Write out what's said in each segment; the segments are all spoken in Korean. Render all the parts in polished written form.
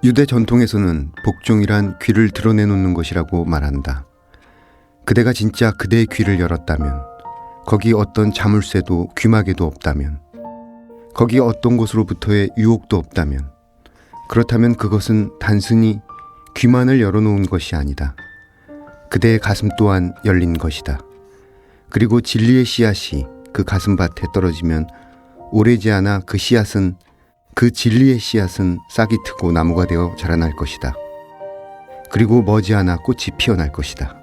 유대 전통에서는 복종이란 귀를 드러내놓는 것이라고 말한다. 그대가 진짜 그대의 귀를 열었다면, 거기 어떤 자물쇠도 귀마개도 없다면, 거기 어떤 곳으로부터의 유혹도 없다면, 그렇다면 그것은 단순히 귀만을 열어놓은 것이 아니다. 그대의 가슴 또한 열린 것이다. 그리고 진리의 씨앗이 그 가슴밭에 떨어지면 오래지 않아 그 진리의 씨앗은 싹이 트고 나무가 되어 자라날 것이다. 그리고 머지않아 꽃이 피어날 것이다.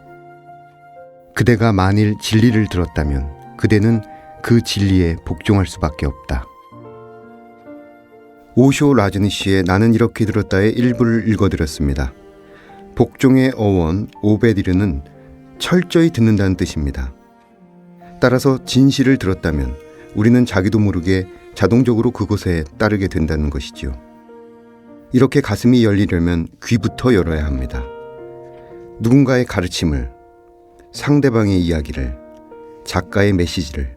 그대가 만일 진리를 들었다면 그대는 그 진리에 복종할 수밖에 없다. 오쇼 라즈니시의 나는 이렇게 들었다의 일부를 읽어드렸습니다. 복종의 어원 오베디르는 철저히 듣는다는 뜻입니다. 따라서 진실을 들었다면 우리는 자기도 모르게 자동적으로 그곳에 따르게 된다는 것이지요. 이렇게 가슴이 열리려면 귀부터 열어야 합니다. 누군가의 가르침을, 상대방의 이야기를, 작가의 메시지를,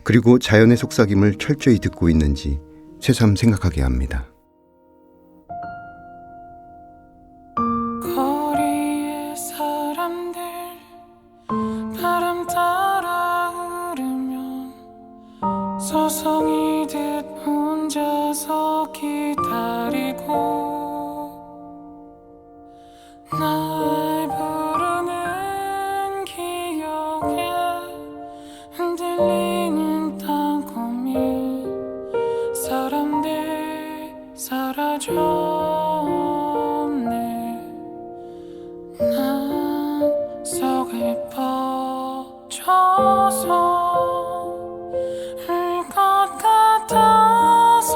그리고 자연의 속삭임을 철저히 듣고 있는지 새삼 생각하게 합니다. 거리의 사람들 바람 따라 흐르면 서성이듯 혼자서 기다리고 날 부르는 기억에 흔들리는 땅콩이 사람들 사라졌네. 난 속을 퍼져서 울 것 같아서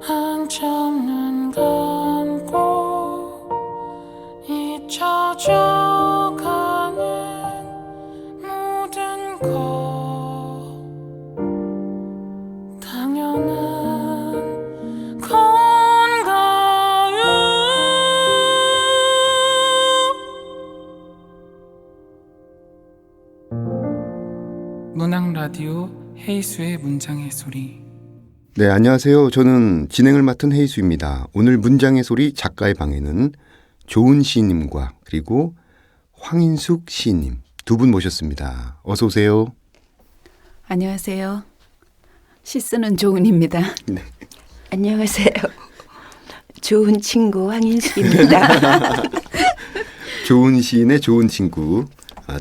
한참 눈 감고 잊혀져가는 모든 것 당연한 건가요? 문학 라디오 헤이수의 문장의 소리. 네, 안녕하세요. 저는 진행을 맡은 헤이수입니다. 오늘 문장의 소리 작가의 방에는 조은 시인님과 그리고 황인숙 시인님 두 분 모셨습니다. 어서 오세요. 안녕하세요. 시 쓰는 조은입니다. 네. 안녕하세요. 좋은 친구 황인숙입니다. 조은 시인의 좋은 친구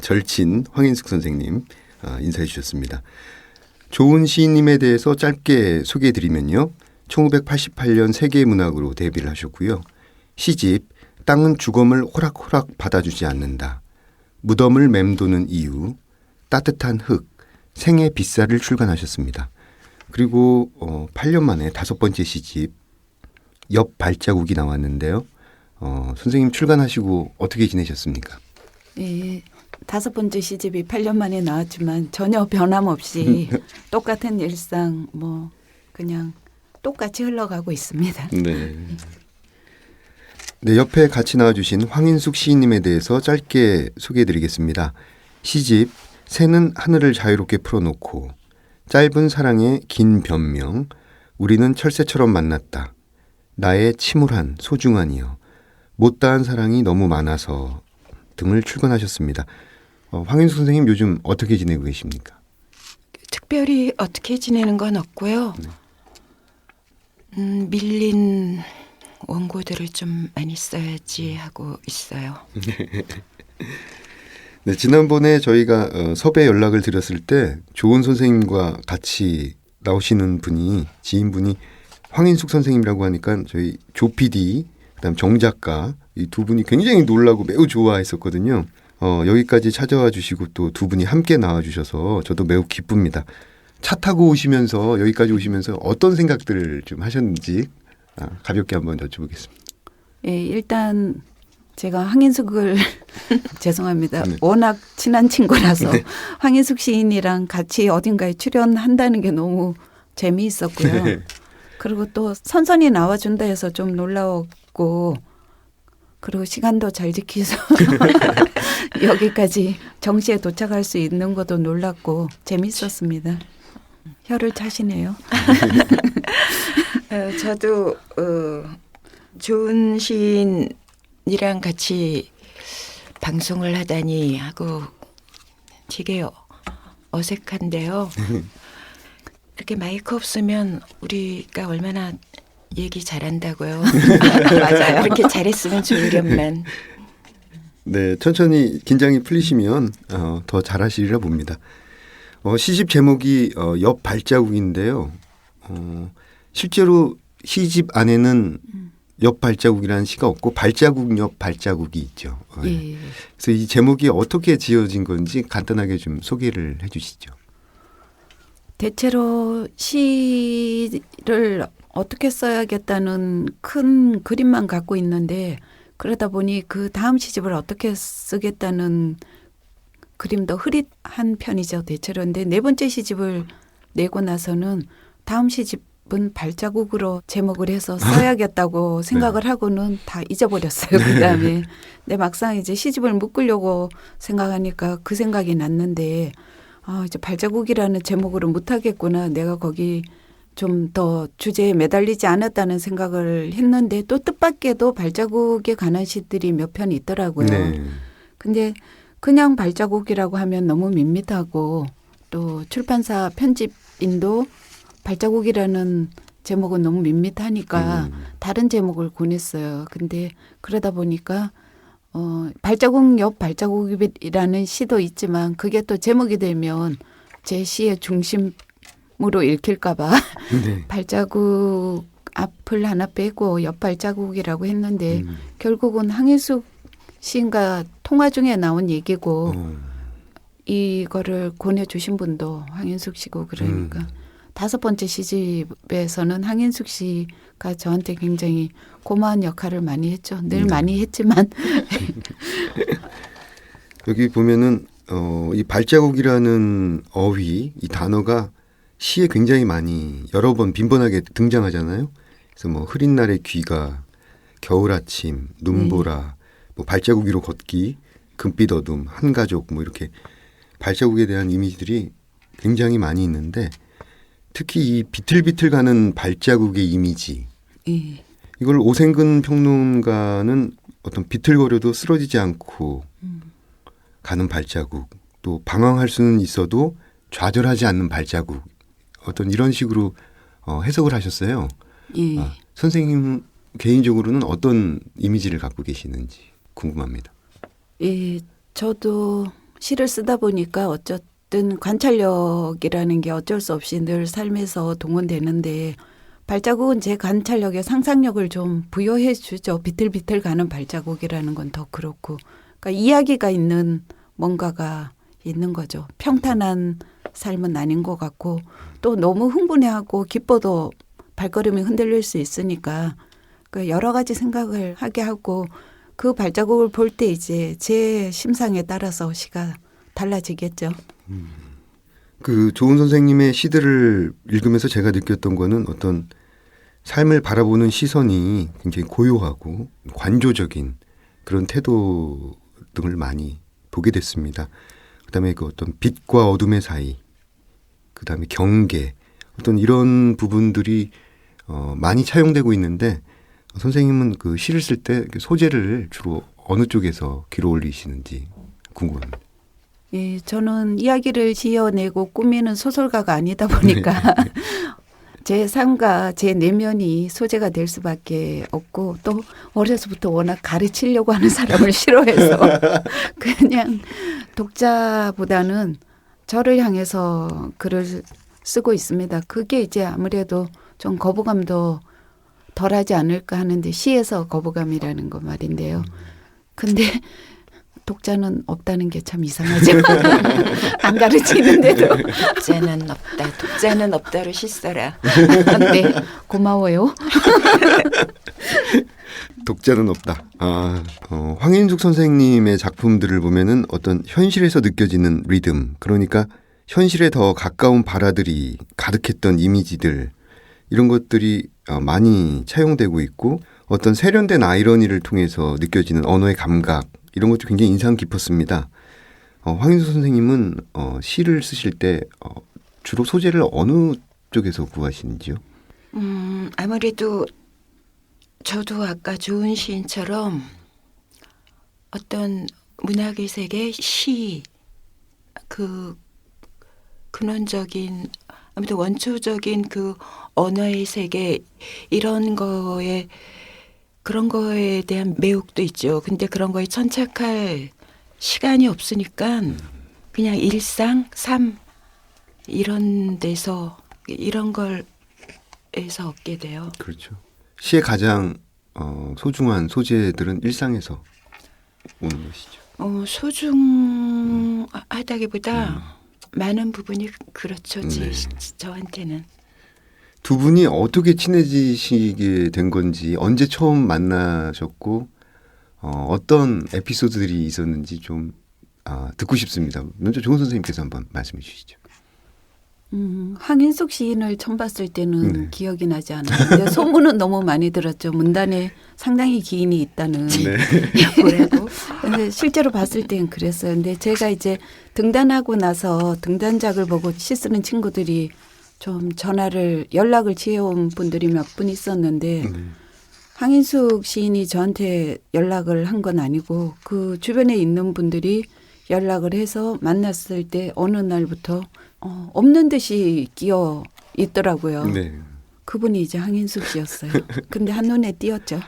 절친 황인숙 선생님 인사해 주셨습니다. 조은 시인님에 대해서 짧게 소개해드리면요. 1988년 세계문학으로 데뷔를 하셨고요. 시집 땅은 주검을 호락호락 받아주지 않는다. 무덤을 맴도는 이유, 따뜻한 흙, 생의 빗살을 출간하셨습니다. 그리고 8년 만에 5번째 시집 옆 발자국이 나왔는데요. 선생님 출간하시고 어떻게 지내셨습니까? 예, 5번째 시집이 8년 만에 나왔지만 전혀 변함없이 똑같은 일상 그냥 똑같이 흘러가고 있습니다. 네. 네, 옆에 같이 나와주신 황인숙 시인님에 대해서 짧게 소개해드리겠습니다. 시집 새는 하늘을 자유롭게 풀어놓고 짧은 사랑의 긴 변명 우리는 철새처럼 만났다. 나의 침울한 소중한이여 못다한 사랑이 너무 많아서 등을 출간하셨습니다. 황인숙 선생님 요즘 어떻게 지내고 계십니까? 특별히 어떻게 지내는 건 없고요. 밀린 원고들을 좀 많이 써야지 하고 있어요. 네, 지난번에 저희가 섭외 연락을 드렸을 때 조은 선생님과 같이 나오시는 분이 지인분이 황인숙 선생님이라고 하니까 저희 조 PD 그다음 정 작가 이 두 분이 굉장히 놀라고 매우 좋아했었거든요. 여기까지 찾아와 주시고 또 두 분이 함께 나와 주셔서 저도 매우 기쁩니다. 차 타고 오시면서 여기까지 오시면서 어떤 생각들을 좀 하셨는지 가볍게 한번 여쭤보겠습니다. 예, 일단 제가 황인숙을 죄송합니다. 네. 워낙 친한 친구라서 네. 황인숙 시인이랑 같이 어딘가에 출연한다는 게 너무 재미있었고요. 네. 그리고 또 선선히 나와준다 해서 좀 놀라웠고 그리고 시간도 잘 지켜서 여기까지 정시에 도착할 수 있는 것도 놀랐고 재밌었습니다. 혀를 차시네요. 저도 좋은 시인이랑 같이 방송을 하다니 하고 되게 어색한데요. 이렇게 마이크 없으면 우리가 얼마나 얘기 잘한다고요. 맞아요. 그렇게 잘했으면 좋으련만. 네, 천천히 긴장이 풀리시면 더 잘하시리라 봅니다. 시집 제목이 옆 발자국인데요. 실제로 시집 안에는 옆 발자국이라는 시가 없고 발자국 옆 발자국이 있죠. 예. 그래서 이 제목이 어떻게 지어진 건지 간단하게 좀 소개를 해주시죠. 대체로 시를 어떻게 써야겠다는 큰 그림만 갖고 있는데 그러다 보니 그 다음 시집을 어떻게 쓰겠다는 그림도 흐릿한 편이죠. 대체로. 근데 네 번째 시집을 내고 나서는 다음 시집은 발자국으로 제목을 해서 써야겠다고 생각을 하고는 다 잊어버렸어요. 그다음에 근데 막상 이제 시집을 묶으려고 생각하니까 그 생각이 났는데 이제 발자국이라는 제목으로 못하겠구나. 내가 거기 좀 더 주제에 매달리지 않았다는 생각을 했는데 또 뜻밖에도 발자국에 관한 시들이 몇 편 있더라고요. 네. 근데 그냥 발자국이라고 하면 너무 밋밋하고 또 출판사 편집인도 발자국이라는 제목은 너무 밋밋하니까 다른 제목을 권했어요. 근데 그러다 보니까 발자국 옆 발자국이라는 시도 있지만 그게 또 제목이 되면 제 시의 중심으로 읽힐까 봐 네. 발자국 앞을 하나 빼고 옆 발자국이라고 했는데 결국은 항일숙 시인과 통화 중에 나온 얘기고 이거를 권해주신 분도 황인숙 씨고 그러니까 다섯 번째 시집에서는 황인숙 씨가 저한테 굉장히 고마운 역할을 많이 했죠. 늘 많이 했지만 여기 보면은 이 발자국이라는 어휘, 이 단어가 시에 굉장히 많이 여러 번 빈번하게 등장하잖아요. 그래서 뭐 흐린 날의 귀가, 겨울 아침, 눈보라, 뭐 발자국 위로 걷기, 금빛 어둠, 한 가족 뭐 이렇게 발자국에 대한 이미지들이 굉장히 많이 있는데 특히 이 비틀비틀 가는 발자국의 이미지 예. 이걸 오생근 평론가는 어떤 비틀거려도 쓰러지지 않고 가는 발자국 또 방황할 수는 있어도 좌절하지 않는 발자국 어떤 이런 식으로 해석을 하셨어요. 예. 선생님 개인적으로는 어떤 이미지를 갖고 계시는지 궁금합니다. 예, 저도 시를 쓰다 보니까 어쨌든 관찰력이라는 게 어쩔 수 없이 늘 삶에서 동원되는데 발자국은 제 관찰력에 상상력을 좀 부여해 주죠. 비틀비틀 가는 발자국이라는 건 더 그렇고. 그러니까 이야기가 있는 뭔가가 있는 거죠. 평탄한 삶은 아닌 것 같고 또 너무 흥분해하고 기뻐도 발걸음이 흔들릴 수 있으니까 그 여러 가지 생각을 하게 하고 그 발자국을 볼 때 이제 제 심상에 따라서 시가 달라지겠죠. 그 조은 선생님의 시들을 읽으면서 제가 느꼈던 거는 어떤 삶을 바라보는 시선이 굉장히 고요하고 관조적인 그런 태도 등을 많이 보게 됐습니다. 그다음에 그 어떤 빛과 어둠의 사이, 그다음에 경계, 어떤 이런 부분들이 많이 차용되고 있는데 선생님은 그 시를 쓸 때 소재를 주로 어느 쪽에서 길어 올리시는지 궁금합니다. 예, 저는 이야기를 지어내고 꾸미는 소설가가 아니다 보니까 제 삶과 제 내면이 소재가 될 수밖에 없고 또 어려서부터 워낙 가르치려고 하는 사람을 싫어해서 그냥 독자보다는 저를 향해서 글을 쓰고 있습니다. 그게 이제 아무래도 좀 거부감도 덜하지 않을까 하는데 시에서 거부감이라는 거 말인데요. 근데 독자는 없다는 게 참 이상하죠. 안 가르치는데도. 독자는 없다. 독자는 없다로 시 써라. 네, 고마워요. 독자는 없다. 황인숙 선생님의 작품들을 보면은 어떤 현실에서 느껴지는 리듬, 그러니까 현실에 더 가까운 발화들이 가득했던 이미지들 이런 것들이 많이 차용되고 있고 어떤 세련된 아이러니를 통해서 느껴지는 언어의 감각 이런 것도 굉장히 인상 깊었습니다. 황인숙 선생님은 시를 쓰실 때 주로 소재를 어느 쪽에서 구하시는지요? 아무래도 저도 아까 좋은 시인처럼 어떤 문학의 세계, 시, 그 근원적인 아무튼 원초적인 그 언어의 세계 이런 거에 그런 거에 대한 매혹도 있죠. 근데 그런 거에 천착할 시간이 없으니까 그냥 일상, 삶 이런 데서 이런 걸에서 얻게 돼요. 그렇죠. 시의 가장 소중한 소재들은 일상에서 오는 것이죠. 소중하다기보다 많은 부분이 그렇죠. 네. 저한테는. 두 분이 어떻게 친해지시게 된 건지, 언제 처음 만나셨고 어떤 에피소드들이 있었는지 좀 듣고 싶습니다. 먼저 조은 선생님께서 한번 말씀해 주시죠. 황인숙 시인을 처음 봤을 때는 네. 기억이 나지 않아요. 근데 소문은 너무 많이 들었죠. 문단에 상당히 기인이 있다는. 네. 뭐라고? 근데 실제로 봤을 땐 그랬어요. 근데 제가 이제 등단하고 나서 등단작을 보고 시 쓰는 친구들이 좀 연락을 취해온 분들이 몇 분 있었는데 황인숙 시인이 저한테 연락을 한 건 아니고 그 주변에 있는 분들이 연락을 해서 만났을 때 어느 날부터 없는 듯이 끼어 있더라고요. 네. 그분이 이제 황인숙 씨였어요. 근데 한눈에 띄었죠.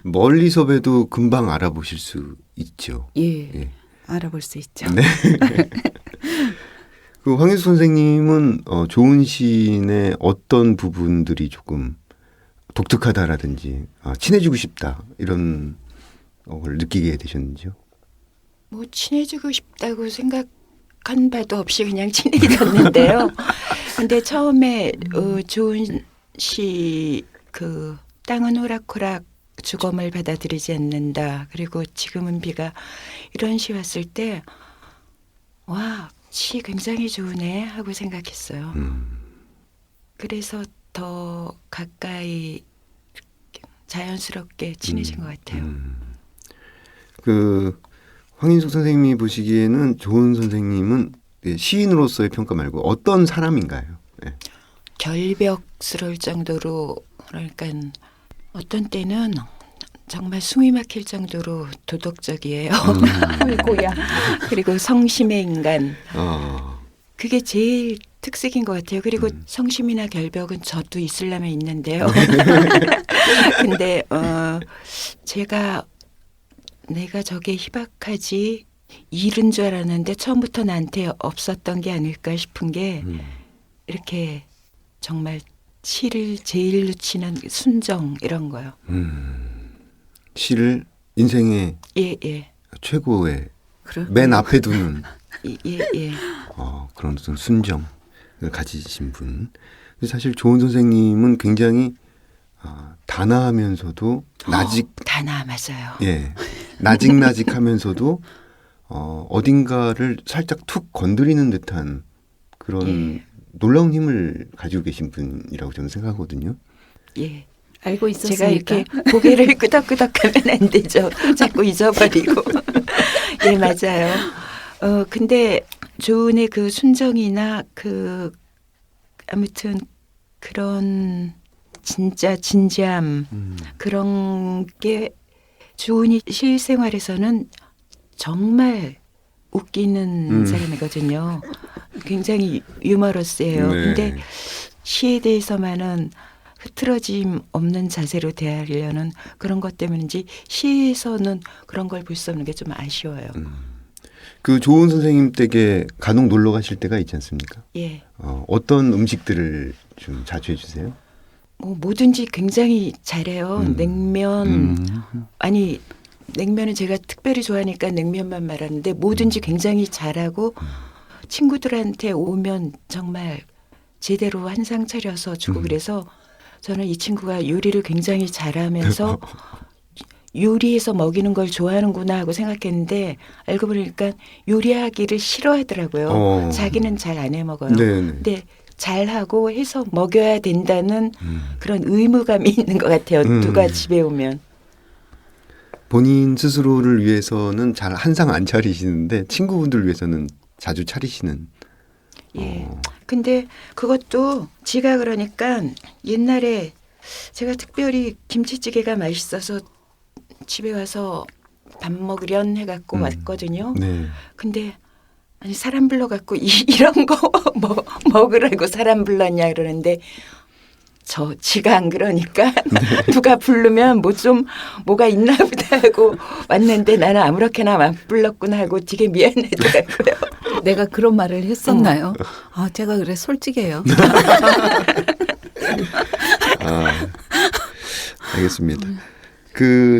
멀리서 봬도 금방 알아보실 수 있죠. 예, 예. 알아볼 수 있죠. 네. 그 황인숙 선생님은 좋은 시인의 어떤 부분들이 조금 독특하다라든지 친해지고 싶다 이런 걸 느끼게 되셨는지요? 뭐 친해지고 싶다고 생각한 바도 없이 그냥 친해졌는데요. 근데 처음에 좋은 시 그 땅은 호락호락 주검을 받아들이지 않는다. 그리고 지금은 비가 이런 시 왔을 때 와, 시 굉장히 좋으네 하고 생각했어요. 그래서 더 가까이 자연스럽게 친해진 것 같아요. 그 황인숙 선생님이 보시기에는 조은 선생님은 시인으로서의 평가 말고 어떤 사람인가요? 네. 결벽스러울 정도로 그러니까 어떤 때는 정말 숨이 막힐 정도로 도덕적이에요. 아이고야. 그리고 성심의 인간. 그게 제일 특색인 것 같아요. 그리고 성심이나 결벽은 저도 있으려면 있는데요. 근데 내가 저게 희박하지 잃은 줄 알았는데 처음부터 나한테 없었던 게 아닐까 싶은 게 이렇게 정말 시를 제일로 치는 순정 이런 거요. 시를 인생의 예. 최고의 그럼 맨 앞에 두는 예. 그런 어떤 순정을 가지신 분. 근데 사실 조은 선생님은 굉장히 단아하면서도 단아 맞아요. 예, 나직나직하면서도 어딘가를 살짝 툭 건드리는 듯한 그런 예. 놀라운 힘을 가지고 계신 분이라고 저는 생각하거든요. 예. 알고 있었으니까. 제가 이렇게 고개를 끄덕끄덕하면 안 되죠. 자꾸 잊어버리고. 예, 맞아요. 근데 조은의 그 순정이나 그 아무튼 그런 진짜 진지함 그런 게 조은이 실생활에서는 정말 웃기는 사람이거든요. 굉장히 유머러스해요. 네. 근데 시에 대해서만은 흐트러짐 없는 자세로 대하려는 그런 것 때문인지 시에서는 그런 걸 볼 수 없는 게 좀 아쉬워요. 그 조은 선생님 댁에 간혹 놀러 가실 때가 있지 않습니까? 예. 어떤 음식들을 좀 자주 해주세요? 뭐든지 굉장히 잘해요. 냉면 아니 냉면은 제가 특별히 좋아하니까 냉면만 말하는데 뭐든지 굉장히 잘하고 친구들한테 오면 정말 제대로 한상 차려서 주고 그래서 저는 이 친구가 요리를 굉장히 잘하면서 요리해서 먹이는 걸 좋아하는구나 하고 생각했는데 알고 보니까 요리하기를 싫어하더라고요. 자기는 잘 안 해 먹어요. 네네. 근데 잘하고 해서 먹여야 된다는 그런 의무감이 있는 것 같아요. 누가 집에 오면. 본인 스스로를 위해서는 잘 한상 안 차리시는데 친구분들 위해서는 자주 차리시는. 예. 근데 그것도 지가 그러니까 옛날에 제가 특별히 김치찌개가 맛있어서 집에 와서 밥 먹으련 해갖고 왔거든요. 네. 근데 아니 사람 불러갖고 이런 거 뭐 먹으라고 사람 불렀냐 그러는데 지가 안 그러니까 누가 부르면 뭐가 있나 보다 하고 왔는데 나는 아무렇게나 막 불렀구나 하고 되게 미안하더라고요. 내가 그런 말을 했었나요? 아, 제가 그래 솔직해요. 알겠습니다.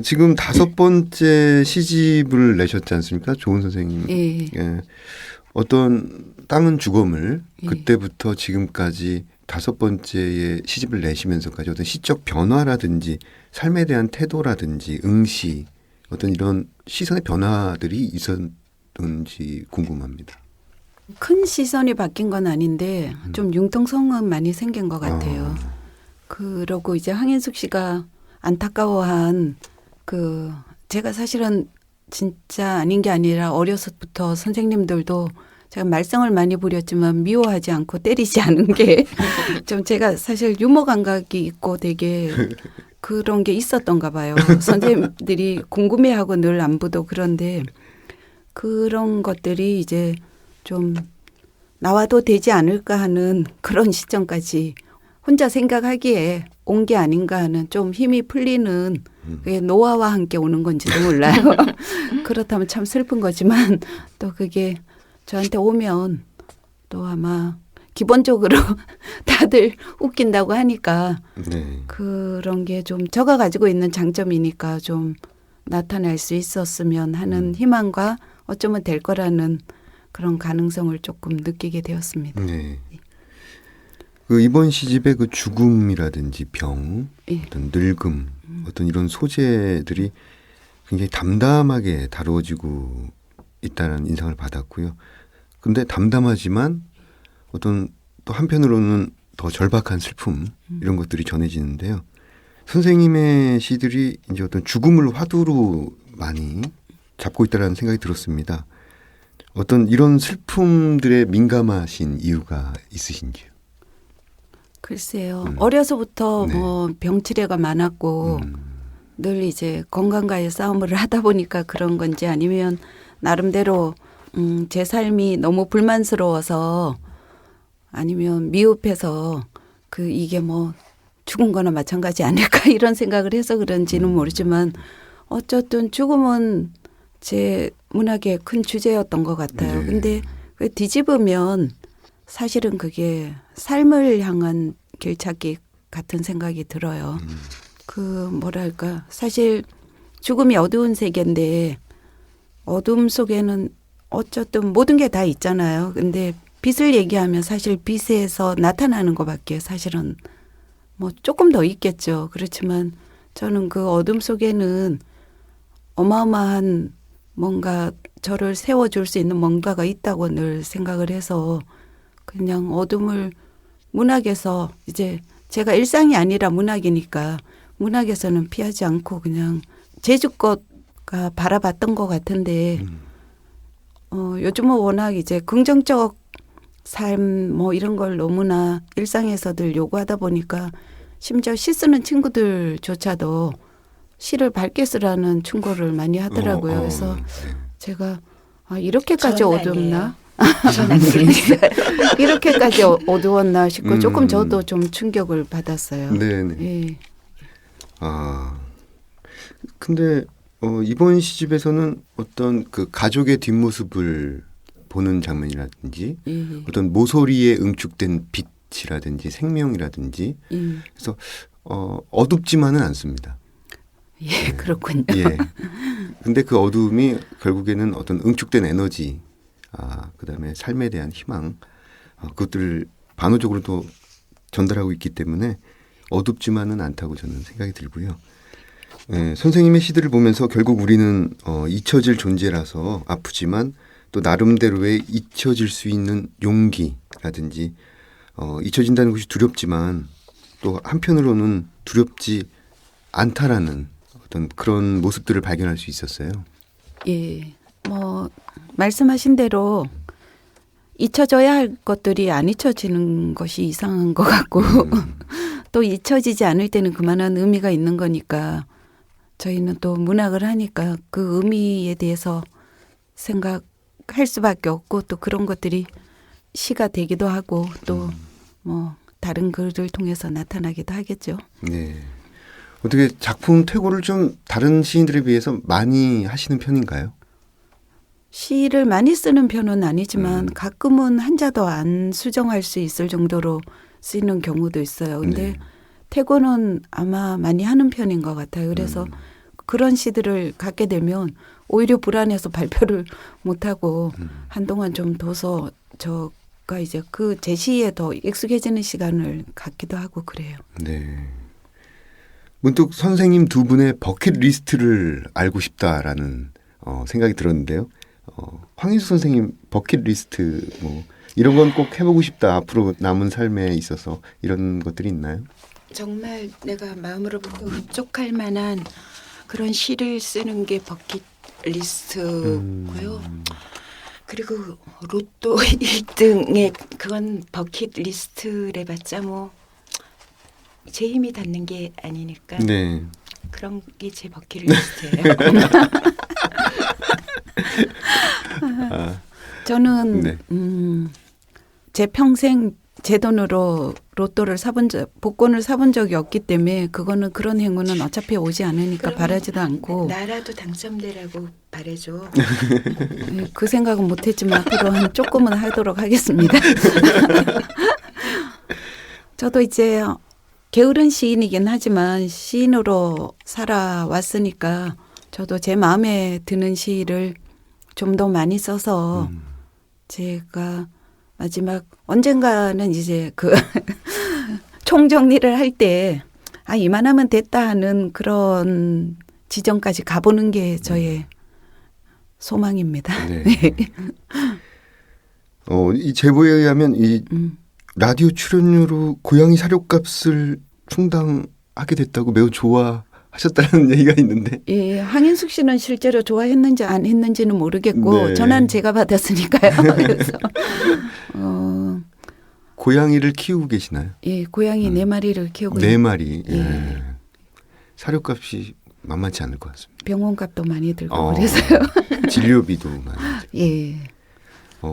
지금 5번째 시집을 내셨지 않습니까? 조은 선생님. 예. 예. 어떤 땅은 죽음을 예. 그때부터 지금까지 5번째의 시집을 내시면서까지 어떤 시적 변화라든지 삶에 대한 태도라든지 응시 어떤 이런 시선의 변화들이 있었는지 궁금합니다. 큰 시선이 바뀐 건 아닌데 좀 융통성은 많이 생긴 것 같아요. 그러고 이제 황인숙 씨가 안타까워한 제가 사실은 진짜 아닌 게 아니라 어려서부터 선생님들도 제가 말썽을 많이 부렸지만 미워하지 않고 때리지 않은 게 좀 제가 사실 유머 감각이 있고 되게 그런 게 있었던가 봐요. 선생님들이 궁금해하고 늘 안부도 그런데 그런 것들이 이제 좀 나와도 되지 않을까 하는 그런 시점까지 혼자 생각하기에 온 게 아닌가 하는 좀 힘이 풀리는 그게 노화와 함께 오는 건지도 몰라요. 그렇다면 참 슬픈 거지만 또 그게 저한테 오면 또 아마 기본적으로 다들 웃긴다고 하니까 네. 그런 게 좀 저가 가지고 있는 장점이니까 좀 나타날 수 있었으면 하는 희망과 어쩌면 될 거라는 그런 가능성을 조금 느끼게 되었습니다. 네. 이번 시집의 죽음이라든지 병, 예. 어떤 늙음, 어떤 이런 소재들이 굉장히 담담하게 다루어지고 있다는 인상을 받았고요. 근데 담담하지만 어떤 또 한편으로는 더 절박한 슬픔 이런 것들이 전해지는데요. 선생님의 시들이 이제 어떤 죽음을 화두로 많이 잡고 있다는 생각이 들었습니다. 어떤 이런 슬픔들에 민감하신 이유가 있으신지요? 글쎄요. 어려서부터 네. 뭐 병치레가 많았고 늘 이제 건강과의 싸움을 하다 보니까 그런 건지 아니면 나름대로 제 삶이 너무 불만스러워서 아니면 미흡해서 이게 뭐 죽은 거나 마찬가지 아닐까 이런 생각을 해서 그런지는 모르지만 어쨌든 죽음은 제 문학의 큰 주제였던 것 같아요. 네. 근데 뒤집으면 사실은 그게 삶을 향한 길찾기 같은 생각이 들어요. 뭐랄까 사실 죽음이 어두운 세계인데 어둠 속에는 어쨌든 모든 게 다 있잖아요. 근데 빛을 얘기하면 사실 빛에서 나타나는 것밖에 사실은 뭐 조금 더 있겠죠. 그렇지만 저는 그 어둠 속에는 어마어마한 뭔가 저를 세워줄 수 있는 뭔가가 있다고 늘 생각을 해서 그냥 어둠을 문학에서 이제 제가 일상이 아니라 문학이니까 문학에서는 피하지 않고 그냥 제주껏가 바라봤던 것 같은데 요즘은 워낙 이제 긍정적 삶 뭐 이런 걸 너무나 일상에서들 요구하다 보니까 심지어 시 쓰는 친구들조차도 시를 밝게 쓰라는 충고를 많이 하더라고요. 그래서 제가 이렇게까지 전 어둡나? 저는 안 그랬어요. 이렇게까지 어두웠나 싶고 조금 저도 좀 충격을 받았어요. 네네. 예. 근데 이번 시집에서는 어떤 가족의 뒷모습을 보는 장면이라든지 예. 어떤 모서리에 응축된 빛이라든지 생명이라든지 그래서 어둡지만은 않습니다. 예, 그렇군요. 예. 근데 그 어두움이 결국에는 어떤 응축된 에너지, 그다음에 삶에 대한 희망, 그것들을 반어적으로 또 전달하고 있기 때문에 어둡지만은 않다고 저는 생각이 들고요. 예, 선생님의 시들을 보면서 결국 우리는 잊혀질 존재라서 아프지만 또 나름대로의 잊혀질 수 있는 용기라든지 잊혀진다는 것이 두렵지만 또 한편으로는 두렵지 않다라는 어떤 그런 모습들을 발견할 수 있었어요. 예. 뭐 말씀하신 대로 잊혀져야 할 것들이 안 잊혀지는 것이 이상한 것 같고 또 잊혀지지 않을 때는 그만한 의미가 있는 거니까 저희는 또 문학을 하니까 그 의미에 대해서 생각할 수밖에 없고 또 그런 것들이 시가 되기도 하고 또 뭐 다른 글을 통해서 나타나기도 하겠죠. 네. 어떻게 작품 퇴고를 좀 다른 시인들에 비해서 많이 하시는 편인가요? 시를 많이 쓰는 편은 아니지만 가끔은 한자도 안 수정할 수 있을 정도로 쓰이는 경우도 있어요. 근데 네. 태고는 아마 많이 하는 편인 것 같아요. 그래서 그런 시들을 갖게 되면 오히려 불안해서 발표를 못하고 한동안 좀 둬서 저가 이제 그 제시에 더 익숙해지는 시간을 갖기도 하고 그래요. 네. 문득 선생님 두 분의 버킷리스트를 알고 싶다라는 생각이 들었는데요. 황인수 선생님 버킷리스트 뭐 이런 건 꼭 해보고 싶다. 앞으로 남은 삶에 있어서 이런 것들이 있나요? 정말 내가 마음으로부터 흡족할 만한 그런 시를 쓰는 게 버킷리스트고요. 그리고 로또 1등에 그건 버킷리스트래 봤자 뭐 제 힘이 닿는 게 아니니까 네. 그런 게 제 버킷리스트예요. 저는 네. 제 평생 제 돈으로 로또를 복권을 사본 적이 없기 때문에 그거는 그런 행운은 어차피 오지 않으니까 바라지도 않고 나라도 당첨되라고 바래줘. 그 생각은 못했지만 앞으로 한 조금은 하도록 하겠습니다. 저도 이제 게으른 시인이긴 하지만 시인으로 살아왔으니까 저도 제 마음에 드는 시를 좀 더 많이 써서 제가 마지막 언젠가는 이제 그 총정리를 할 때 이만하면 됐다 하는 그런 지점까지 가보는 게 저의 소망입니다. 네. 이 제보에 의하면 이 라디오 출연료로 고양이 사료값을 충당하게 됐다고 매우 좋아하셨다는 얘기가 있는데. 예, 황인숙 씨는 실제로 좋아했는지 안 했는지는 모르겠고 네. 전화는 제가 받았으니까요. 그래서 고양이를 키우고 계시나요? 예, 고양이 4마리를 키우고 4마리. 예. 예. 사료값이 만만치 않을 것 같습니다. 병원값도 많이 들고 그래서요. 진료비도 많이. 예.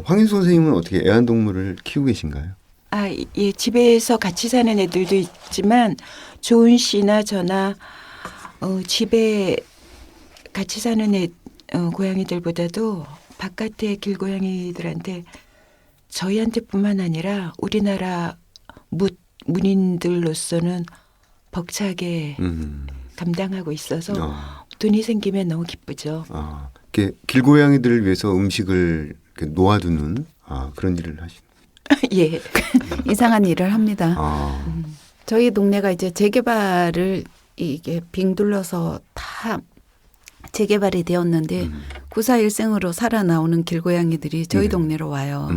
황인수 선생님은 어떻게 애완동물을 키우고 계신가요? 예, 집에서 같이 사는 애들도 있지만 조은 씨나 저나 집에 같이 사는 고양이들보다도 바깥의 길고양이들한테 저희한테뿐만 아니라 우리나라 문인들로서는 벅차게 감당하고 있어서 돈이 생기면 너무 기쁘죠. 이렇게 길고양이들을 위해서 음식을 이렇게 놓아두는 그런 일을 하시는. 예. 이상한 일을 합니다. 아. 저희 동네가 이제 재개발을 이게 빙 둘러서 다 재개발이 되었는데 941생으로 살아 나오는 길고양이들이 저희 네. 동네로 와요.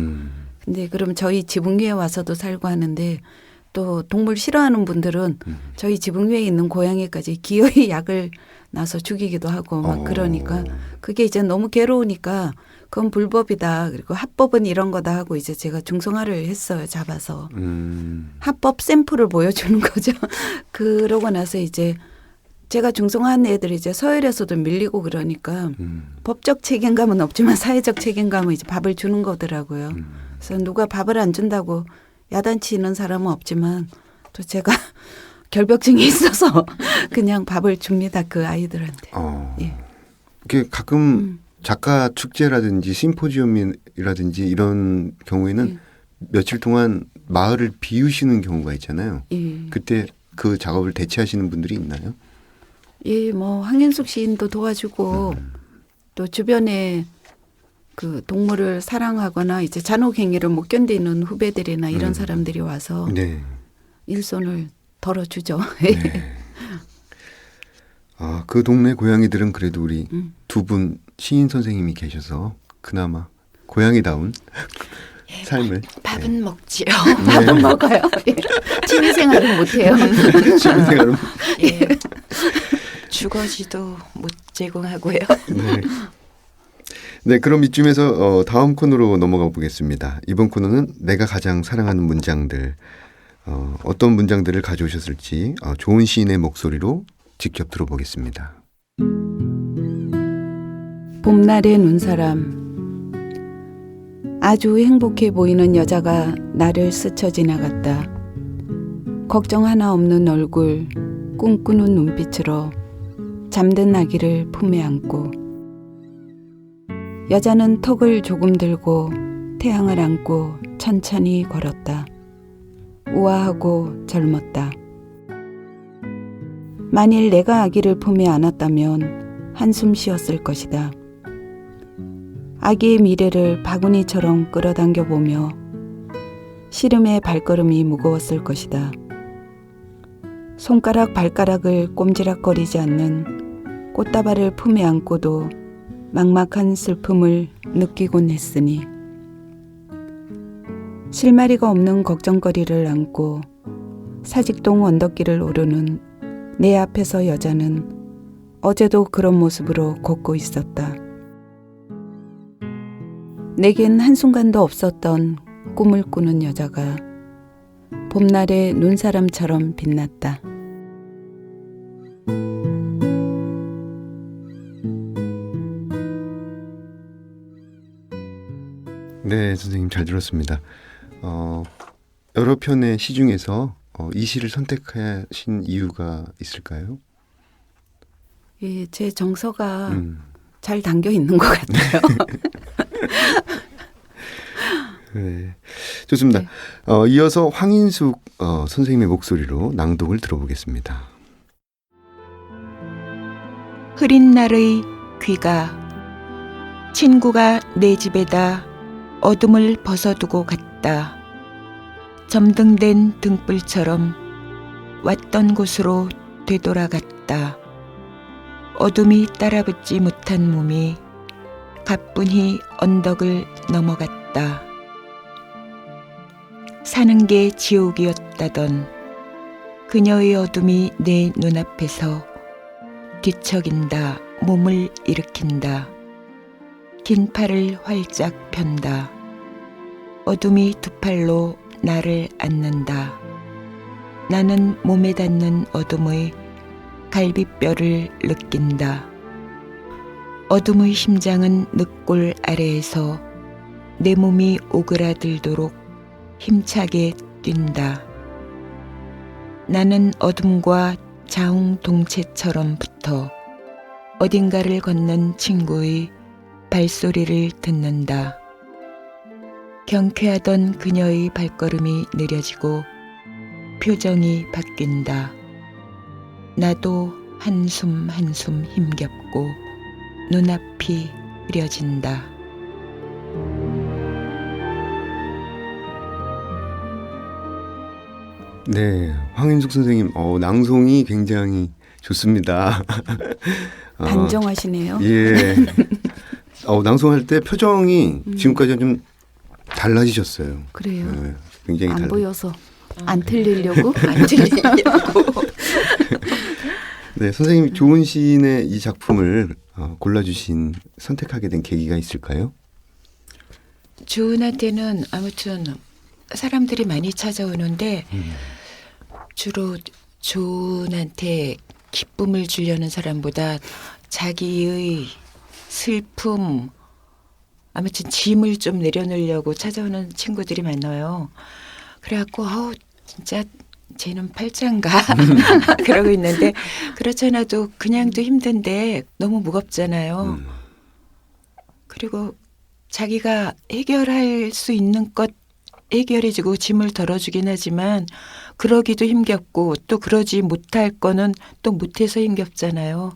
근데 그럼 저희 지붕 위에 와서도 살고 하는데 또 동물 싫어하는 분들은 저희 지붕 위에 있는 고양이까지 기어이 약을 놔서 죽이기도 하고 막 그러니까 그게 이제 너무 괴로우니까 그건 불법이다. 그리고 합법은 이런 거다 하고 이제 제가 중성화를 했어요. 잡아서. 합법 샘플을 보여주는 거죠. 그러고 나서 이제 제가 중성화한 애들이 이제 서열에서도 밀리고 그러니까 법적 책임감은 없지만 사회적 책임감은 이제 밥을 주는 거더라고요. 그래서 누가 밥을 안 준다고 야단치는 사람은 없지만 또 제가 결벽증이 있어서 그냥 밥을 줍니다. 그 아이들한테. 예. 이게 가끔 작가 축제라든지 심포지엄이라든지 이런 경우에는 며칠 동안 마을을 비우시는 경우가 있잖아요. 예. 그때 그 작업을 대체하시는 분들이 있나요? 예, 뭐 황인숙 시인도 도와주고 또 주변에 그 동물을 사랑하거나 이제 잔혹행위를 못 견디는 후배들이나 이런 사람들이 와서 네. 일손을 덜어주죠. 네. 그 동네 고양이들은 그래도 우리 두 분 시인 선생님이 계셔서 그나마 고양이다운 삶을. 밥은 먹지요. 밥은 먹어요. 예. 취미생활은 못해요. 취미생활은. 예. 주거지도 못 제공하고요. 네. 네, 그럼 이쯤에서 다음 코너로 넘어가 보겠습니다. 이번 코너는 내가 가장 사랑하는 문장들. 어떤 문장들을 가져오셨을지 좋은 시인의 목소리로 직접 들어보겠습니다. 봄날의 눈사람. 아주 행복해 보이는 여자가 나를 스쳐 지나갔다. 걱정 하나 없는 얼굴, 꿈꾸는 눈빛으로 잠든 아기를 품에 안고, 여자는 턱을 조금 들고 태양을 안고 천천히 걸었다. 우아하고 젊었다. 만일 내가 아기를 품에 안았다면 한숨 쉬었을 것이다. 아기의 미래를 바구니처럼 끌어당겨 보며 시름의 발걸음이 무거웠을 것이다. 손가락 발가락을 꼼지락거리지 않는 꽃다발을 품에 안고도 막막한 슬픔을 느끼곤 했으니, 실마리가 없는 걱정거리를 안고 사직동 언덕길을 오르는 내 앞에서 여자는 어제도 그런 모습으로 걷고 있었다. 내겐 한순간도 없었던 꿈을 꾸는 여자가 봄날의 눈사람처럼 빛났다. 네, 선생님 잘 들었습니다. 여러 편의 시 중에서 이 시를 선택하신 이유가 있을까요? 예, 제 정서가 잘 담겨 있는 것 같아요. 네, 좋습니다. 네. 이어서 황인숙 선생님의 목소리로 낭독을 들어보겠습니다. 흐린 날의 귀가 친구가 내 집에다 어둠을 벗어두고 갔다. 점등된 등불처럼 왔던 곳으로 되돌아갔다. 어둠이 따라붙지 못한 몸이 가뿐히 언덕을 넘어갔다. 사는 게 지옥이었다던 그녀의 어둠이 내 눈앞에서 뒤척인다. 몸을 일으킨다. 긴 팔을 활짝 편다. 어둠이 두 팔로 나를 안는다. 나는 몸에 닿는 어둠의 갈비뼈를 느낀다. 어둠의 심장은 늑골 아래에서 내 몸이 오그라들도록 힘차게 뛴다. 나는 어둠과 자웅동체처럼 붙어 어딘가를 걷는 친구의 발소리를 듣는다. 경쾌하던 그녀의 발걸음이 느려지고 표정이 바뀐다. 나도 한숨 한숨 힘겹고 눈앞이 흐려진다. 네, 황인숙 선생님 낭송이 굉장히 좋습니다. 단정하시네요. 예. 낭송할 때 표정이 지금까지는 좀 달라지셨어요. 그래요. 네, 굉장히 안 보여서 안 틀리려고? 안 들리려고. 네, 선생님 좋은 시인의 이 작품을 골라주신 선택하게 된 계기가 있을까요? 주은한테는 아무튼 사람들이 많이 찾아오는데 주로 주은한테 기쁨을 주려는 사람보다 자기의 슬픔, 아무튼 짐을 좀 내려놓으려고 찾아오는 친구들이 많아요. 그래갖고 진짜 쟤는 팔짱가 그러고 있는데, 그렇지 않아도 그냥도 힘든데 너무 무겁잖아요. 그리고 자기가 해결할 수 있는 것 해결해주고 짐을 덜어주긴 하지만 그러기도 힘겹고 또 그러지 못할 거는 또 못해서 힘겹잖아요.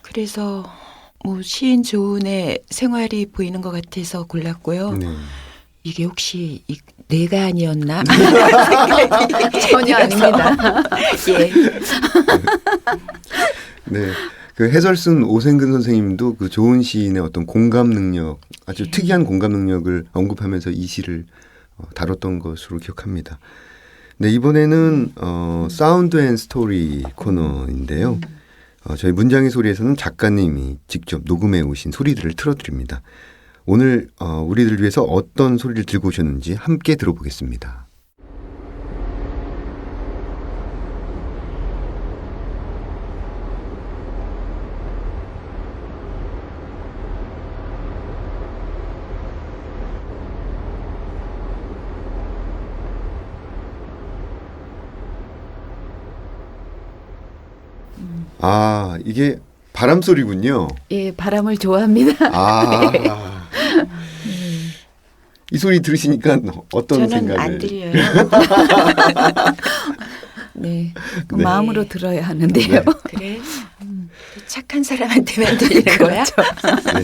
그래서 시인 조은의 생활이 보이는 것 같아서 골랐고요. 네. 이게 혹시 내가 아니었나? 전혀 아닙니다. 예. 네. 그 해설 쓴 오생근 선생님도 그 좋은 시인의 어떤 공감 능력, 아주 특이한 공감 능력을 언급하면서 이 시를 다뤘던 것으로 기억합니다. 네, 이번에는 사운드 앤 스토리 코너인데요. 저희 문장의 소리에서는 작가님이 직접 녹음해 오신 소리들을 틀어드립니다. 오늘 우리들 위해서 어떤 소리를 들고 오셨는지 함께 들어보겠습니다. 아, 이게 바람 소리군요. 예, 바람을 좋아합니다. 아. 이 소리 들으시니까 어떤 저는 생각을? 안 들려요. 네, 그 네. 마음으로 들어야 하는데요. 그래? 착한 사람한테만 들리는 거야? 네.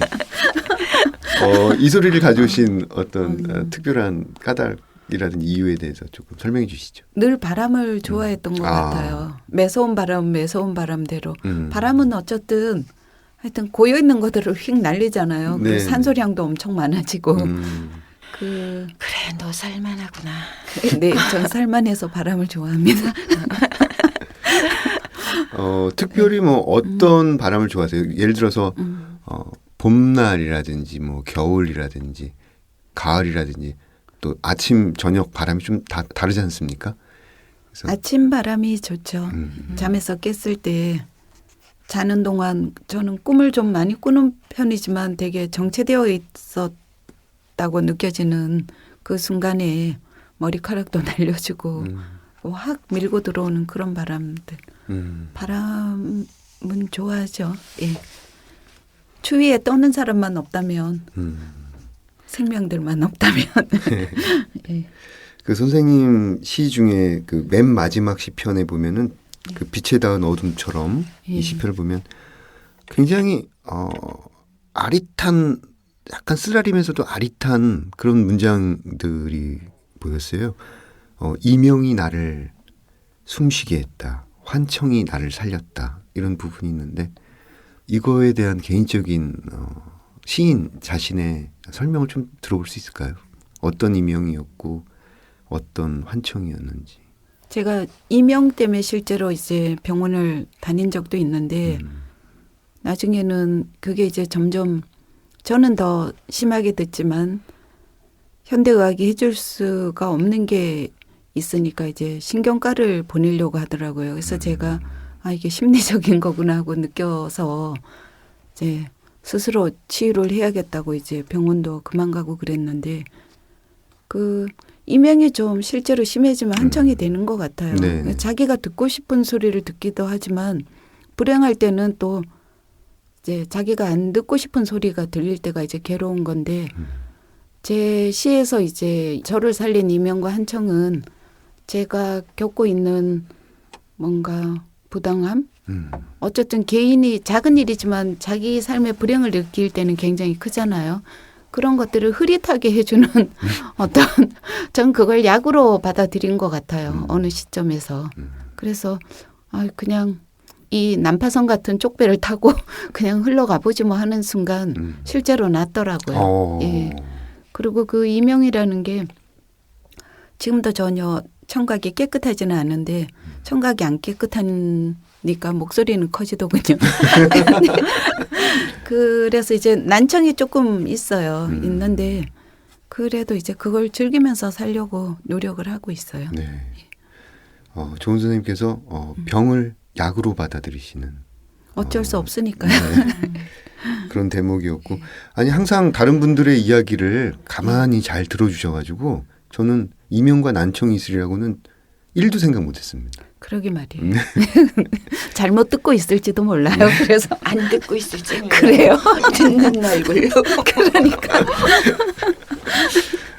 이 소리를 가져오신 어떤 특별한 까닭이라든지 이유에 대해서 조금 설명해 주시죠. 늘 바람을 좋아했던 것 아. 같아요. 매서운 바람, 매서운 바람대로. 바람은 어쨌든 하여튼 고여 있는 것들을 휙 날리잖아요. 네. 그 산소량도 엄청 많아지고. 그 그래, 너 살만하구나. 네, 전 살만해서 바람을 좋아합니다. 특별히 뭐 어떤 바람을 좋아하세요? 예를 들어서 봄날이라든지 뭐 겨울이라든지 가을이라든지 또 아침 저녁 바람이 좀 다르지 않습니까? 그래서 아침 바람이 좋죠. 잠에서 깼을 때 자는 동안 저는 꿈을 좀 많이 꾸는 편이지만 되게 정체되어 있었다고 느껴지는 그 순간에 머리카락도 날려주고 확 밀고 들어오는 그런 바람들. 바람은 좋아하죠. 예. 추위에 떠는 사람만 없다면 생명들만 없다면 예. 그 선생님 시 중에 그 맨 마지막 시편에 보면은 그 빛에 닿은 어둠처럼 이 예. 시편을 보면 굉장히 아릿한 약간 쓰라리면서도 아릿한 그런 문장들이 보였어요. 이명이 나를 숨쉬게 했다. 환청이 나를 살렸다. 이런 부분이 있는데 이거에 대한 개인적인 시인 자신의 설명을 좀 들어볼 수 있을까요? 어떤 이명이었고 어떤 환청이었는지. 제가 이명 때문에 실제로 이제 병원을 다닌 적도 있는데 나중에는 그게 이제 점점 저는 더 심하게 듣지만 현대의학이 해줄 수가 없는 게 있으니까 이제 신경과를 보내려고 하더라고요. 그래서 제가 이게 심리적인 거구나 하고 느껴서 이제 스스로 치유를 해야겠다고 이제 병원도 그만 가고 그랬는데 그 이명이 좀 실제로 심해지면 한청이 되는 것 같아요. 네. 자기가 듣고 싶은 소리를 듣기도 하지만 불행할 때는 또 이제 자기가 안 듣고 싶은 소리가 들릴 때가 이제 괴로운 건데 제 시에서 이제 저를 살린 이명과 한청은 제가 겪고 있는 뭔가 부당함? 어쨌든 개인이 작은 일이지만 자기 삶의 불행을 느낄 때는 굉장히 크잖아요. 그런 것들을 흐릿하게 해주는 어떤 전 그걸 약으로 받아들인 것 같아요. 어느 시점에서. 그래서 그냥 이 난파선 같은 쪽배를 타고 그냥 흘러가 보지 뭐 하는 순간 실제로 낫더라고요. 예. 그리고 그 이명이라는 게 지금도 전혀 청각이 깨끗하지는 않은데 청각이 안 깨끗하니까 목소리는 커지더군요. 그래서 이제 난청이 조금 있어요. 있는데 그래도 이제 그걸 즐기면서 살려고 노력을 하고 있어요. 네. 조은 선생님께서 병을 약으로 받아들이시는 어쩔 수 없으니까요. 네. 그런 대목이었고 아니 항상 다른 분들의 이야기를 가만히 잘 들어주셔가지고 저는 이명과 난청이 있으리라고는 1도 생각 못했습니다. 그러게 말이에요. 잘못 듣고 있을지도 몰라요. 그래서 안 듣고 있을지 몰라요. 그래요. 듣는 얼굴로. 그러니까.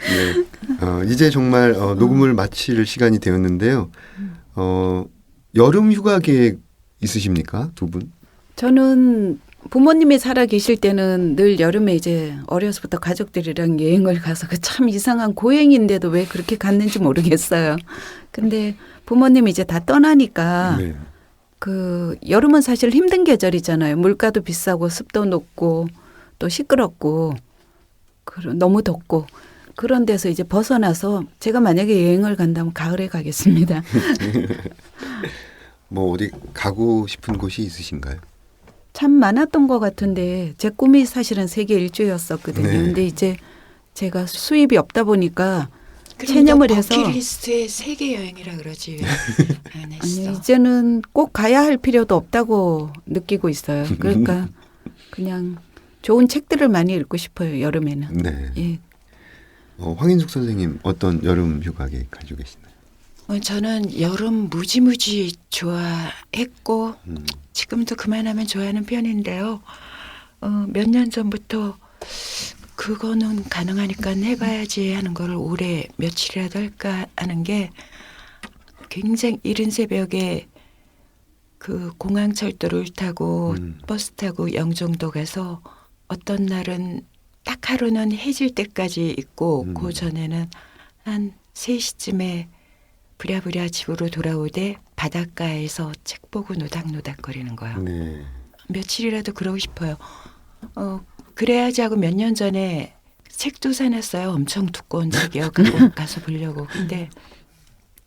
네. 이제 정말 녹음을 마칠 시간이 되었는데요. 여름 휴가 계획 있으십니까? 두 분? 저는 부모님이 살아 계실 때는 늘 여름에 이제 어려서부터 가족들이랑 여행을 가서 그 참 이상한 고행인데도 왜 그렇게 갔는지 모르겠어요. 근데 부모님이 이제 다 떠나니까 네. 그 여름은 사실 힘든 계절이잖아요. 물가도 비싸고 습도 높고 또 시끄럽고 너무 덥고 그런 데서 이제 벗어나서 제가 만약에 여행을 간다면 가을에 가겠습니다. 뭐 어디 가고 싶은 곳이 있으신가요? 참 많았던 것 같은데 제 꿈이 사실은 세계 일주였었거든요. 네. 근데 이제 제가 수입이 없다 보니까 그럼 체념을 너 해서 버킷리스트에 세계 여행이라 그러지 왜 안 했어? 아니, 이제는 꼭 가야 할 필요도 없다고 느끼고 있어요. 그러니까 그냥 좋은 책들을 많이 읽고 싶어요. 여름에는. 네. 예. 황인숙 선생님 어떤 여름 휴가 계획 가지고 계시나요? 저는 여름 무지무지 좋아했고 지금도 그만하면 좋아하는 편인데요. 몇 년 전부터 그거는 가능하니까 해봐야지 하는 거를 올해 며칠이라도 할까 하는 게 굉장히 이른 새벽에 그 공항철도를 타고 버스 타고 영종도 가서 어떤 날은 딱 하루는 해질 때까지 있고 그 전에는 한 3시쯤에 부랴부랴 집으로 돌아오되 바닷가에서 책 보고 노닥노닥거리는 거예요. 네. 며칠이라도 그러고 싶어요. 그래야지 하고 몇 년 전에 책도 사놨어요. 엄청 두꺼운 책이요. 갖고 가서 보려고. 근데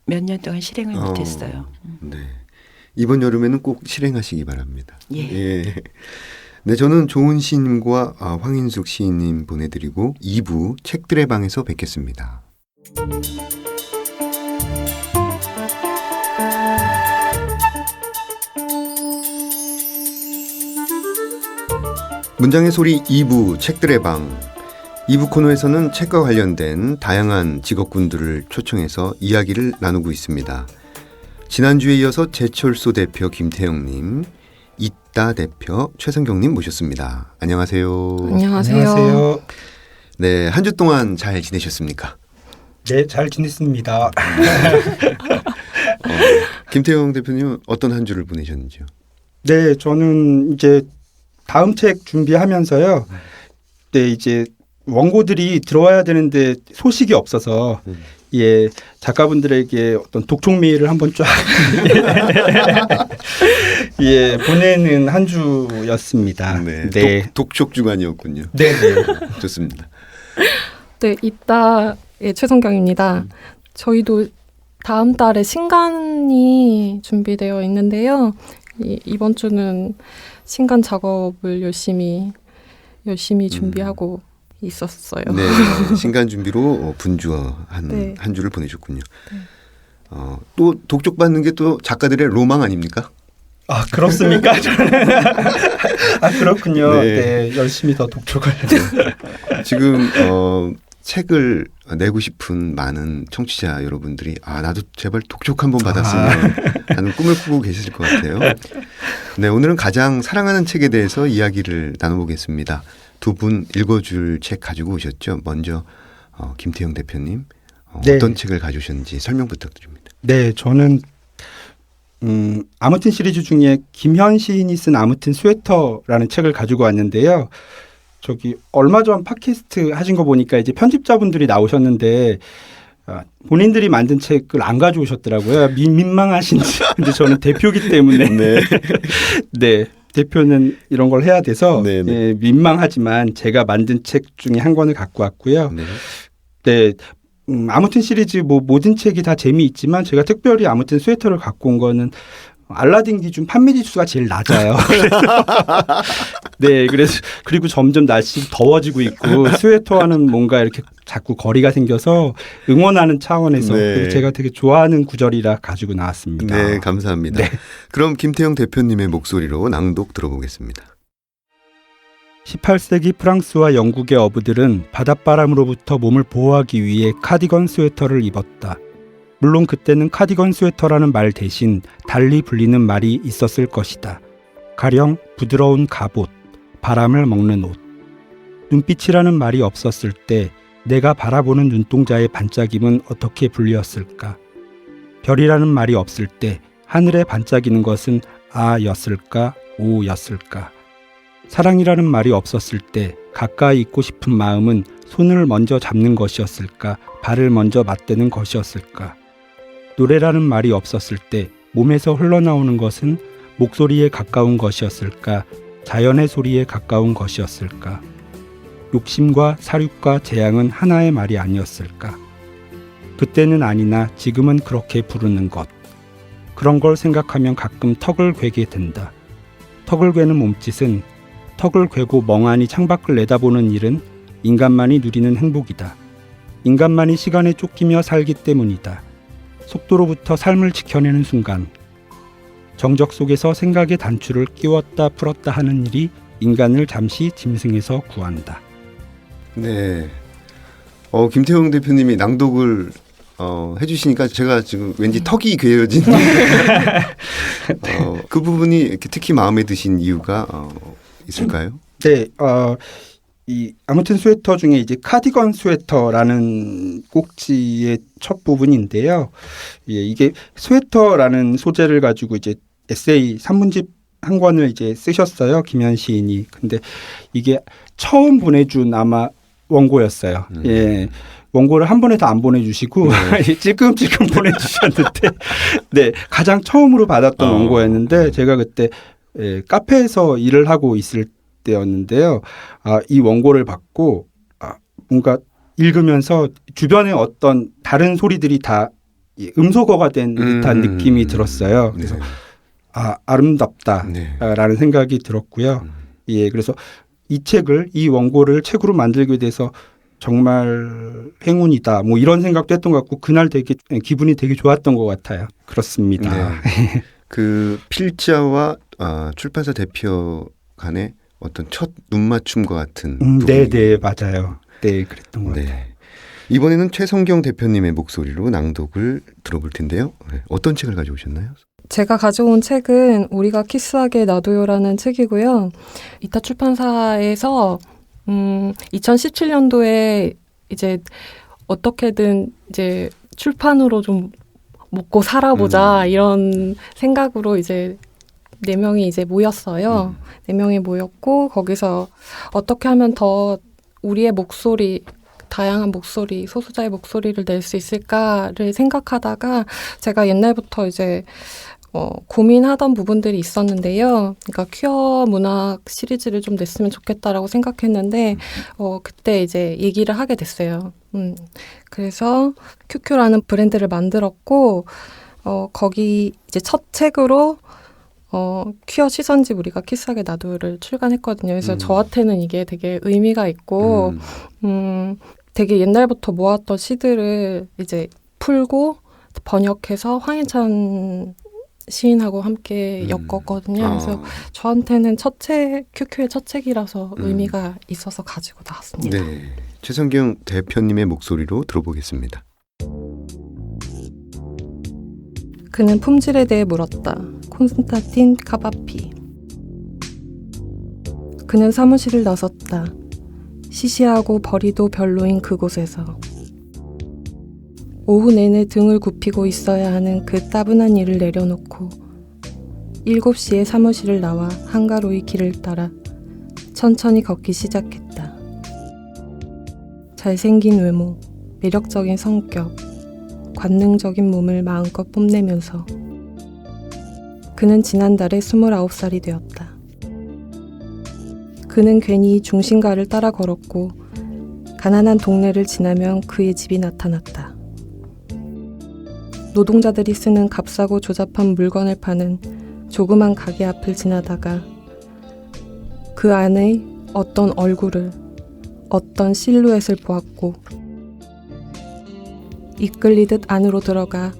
몇 년 동안 실행을 못했어요. 네. 이번 여름에는 꼭 실행하시기 바랍니다. 예. 네, 저는 조은 시인님과 황인숙 시인님 보내드리고 2부 책들의 방에서 뵙겠습니다. 문장의 소리 2부 책들의 방. 2부 코너에서는 책과 관련된 다양한 직업군들을 초청해서 이야기를 나누고 있습니다. 지난주에 이어서 제철소 대표 김태영님, 이따 대표 최성경님 모셨습니다. 안녕하세요. 안녕하세요. 네, 한 주 동안 잘 지내셨습니까? 네, 잘 지냈습니다. 김태영 대표님은 어떤 한 주를 보내셨는지요? 네, 저는 이제 다음 책 준비하면서요. 네, 이제 원고들이 들어와야 되는데 소식이 없어서 예, 작가분들에게 어떤 독촉 메일을 한번 쫙 예, 보내는 한 주였습니다. 네, 네. 독촉 주간이었군요. 네, 네. 좋습니다. 네, 이따의 최성경입니다. 저희도 다음 달에 신간이 준비되어 있는데요. 이번 주는 신간 작업을 열심히 준비하고 있었어요. 네, 신간 준비로 분주한 네. 한 주를 보내셨군요. 네. 또 독촉 받는 게 또 작가들의 로망 아닙니까? 아, 그렇습니까? 아, 그렇군요. 네. 네, 열심히 더 독촉을. 지금 책을 내고 싶은 많은 청취자 여러분들이 나도 제발 독촉 한번 받았으면 하는 꿈을 꾸고 계실 것 같아요. 네, 오늘은 가장 사랑하는 책에 대해서 이야기를 나눠보겠습니다. 두 분 읽어줄 책 가지고 오셨죠? 먼저 김태형 대표님 네. 어떤 책을 가져오셨는지 설명 부탁드립니다. 네, 저는 아무튼 시리즈 중에 김현 시인이 쓴 아무튼 스웨터라는 책을 가지고 왔는데요. 저기 얼마 전 팟캐스트 하신 거 보니까 이제 편집자분들이 나오셨는데 본인들이 만든 책을 안 가져오셨더라고요. 민망하신지. 근데 저는 대표기 때문에 네. 네. 대표는 이런 걸 해야 돼서 예, 민망하지만 제가 만든 책 중에 한 권을 갖고 왔고요. 네. 네. 아무튼 시리즈 모든 책이 다 재미있지만 제가 특별히 아무튼 스웨터를 갖고 온 거는 알라딘 기준 판매 지수가 제일 낮아요. 네, 그래서 그리고 점점 날씨 더워지고 있고 스웨터와는 뭔가 이렇게 자꾸 거리가 생겨서 응원하는 차원에서 네. 제가 되게 좋아하는 구절이라 가지고 나왔습니다. 네, 감사합니다. 네. 그럼 김태형 대표님의 목소리로 낭독 들어보겠습니다. 18세기 프랑스와 영국의 어부들은 바닷바람으로부터 몸을 보호하기 위해 카디건 스웨터를 입었다. 물론 그때는 카디건 스웨터라는 말 대신 달리 불리는 말이 있었을 것이다. 가령 부드러운 갑옷, 바람을 먹는 옷. 눈빛이라는 말이 없었을 때 내가 바라보는 눈동자의 반짝임은 어떻게 불렸을까? 별이라는 말이 없을 때 하늘에 반짝이는 것은 아였을까, 오였을까? 사랑이라는 말이 없었을 때 가까이 있고 싶은 마음은 손을 먼저 잡는 것이었을까, 발을 먼저 맞대는 것이었을까? 노래라는 말이 없었을 때 몸에서 흘러나오는 것은 목소리에 가까운 것이었을까, 자연의 소리에 가까운 것이었을까? 욕심과 사륙과 재앙은 하나의 말이 아니었을까? 그때는 아니나 지금은 그렇게 부르는 것. 그런 걸 생각하면 가끔 턱을 괴게 된다. 턱을 괴는 몸짓은 턱을 괴고 멍하니 창밖을 내다보는 일은 인간만이 누리는 행복이다. 인간만이 시간에 쫓기며 살기 때문이다. 속도로부터 삶을 지켜내는 순간, 정적 속에서 생각의 단추를 끼웠다 풀었다 하는 일이 인간을 잠시 짐승에서 구한다. 네. 김태형 대표님이 낭독을 해주시니까 제가 지금 왠지 턱이 괴어진 그 부분이 이렇게 특히 마음에 드신 이유가 있을까요? 네, 이 아무튼 스웨터 중에 이제 카디건 스웨터라는 꼭지의 첫 부분인데요. 예, 이게 스웨터라는 소재를 가지고 이제 에세이 산문집 한 권을 이제 쓰셨어요, 김현 시인이. 근데 이게 처음 보내준 아마 원고였어요. 예. 원고를 한 번에 다 안 보내주시고 찔끔찔끔 보내주셨는데 네, 가장 처음으로 받았던 원고였는데 제가 그때 카페에서 일을 하고 있을 때였는데요. 이 원고를 받고 뭔가 읽으면서 주변에 어떤 다른 소리들이 다 음소거가 된 듯한 느낌이 들었어요. 그래서 아름답다라는 생각이 들었고요. 예, 그래서 이 원고를 책으로 만들게 돼서 정말 행운이다. 뭐 이런 생각도 했던 것 같고 그날 되게 기분이 되게 좋았던 것 같아요. 그렇습니다. 네. 그 필자와 출판사 대표 간의 어떤 첫 눈맞춤과 같은 네, 맞아요. 네, 그랬던 것 같아요. 이번에는 최성경 대표님의 목소리로 낭독을 들어볼 텐데요. 어떤 책을 가져오셨나요? 제가 가져온 책은 우리가 키스하게 놔둬요라는 책이고요. 이타 출판사에서 2017년도에 이제 어떻게든 이제 출판으로 좀 먹고 살아보자 이런 생각으로 이제 4명이 이제 모였어요. 4명이 모였고 거기서 어떻게 하면 더 우리의 목소리, 다양한 목소리, 소수자의 목소리를 낼 수 있을까를 생각하다가 제가 옛날부터 이제 고민하던 부분들이 있었는데요. 그러니까 퀴어 문학 시리즈를 좀 냈으면 좋겠다라고 생각했는데 그때 이제 얘기를 하게 됐어요. 그래서 큐큐라는 브랜드를 만들었고 거기 이제 첫 책으로 퀴어 시선집 우리가 키스하게 놔둬요를 출간했거든요. 그래서 저한테는 이게 되게 의미가 있고 되게 옛날부터 모았던 시들을 이제 풀고 번역해서 황인찬 시인하고 함께 엮었거든요. 그래서 저한테는 큐큐의 첫 책이라서 의미가 있어서 가지고 나왔습니다. 네, 최성경 대표님의 목소리로 들어보겠습니다. 그는 품질에 대해 물었다. 콘스탄틴 카바피. 그는 사무실을 나섰다. 시시하고 벌이도 별로인 그곳에서. 오후 내내 등을 굽히고 있어야 하는 그 따분한 일을 내려놓고 7시에 사무실을 나와 한가로이 길을 따라 천천히 걷기 시작했다. 잘생긴 외모, 매력적인 성격, 관능적인 몸을 마음껏 뽐내면서 그는 지난달에 29살이 되었다. 그는 괜히 중심가를 따라 걸었고 가난한 동네를 지나면 그의 집이 나타났다. 노동자들이 쓰는 값싸고 조잡한 물건을 파는 조그만 가게 앞을 지나다가 그 안에 어떤 얼굴을, 어떤 실루엣을 보았고 이끌리듯 안으로 들어가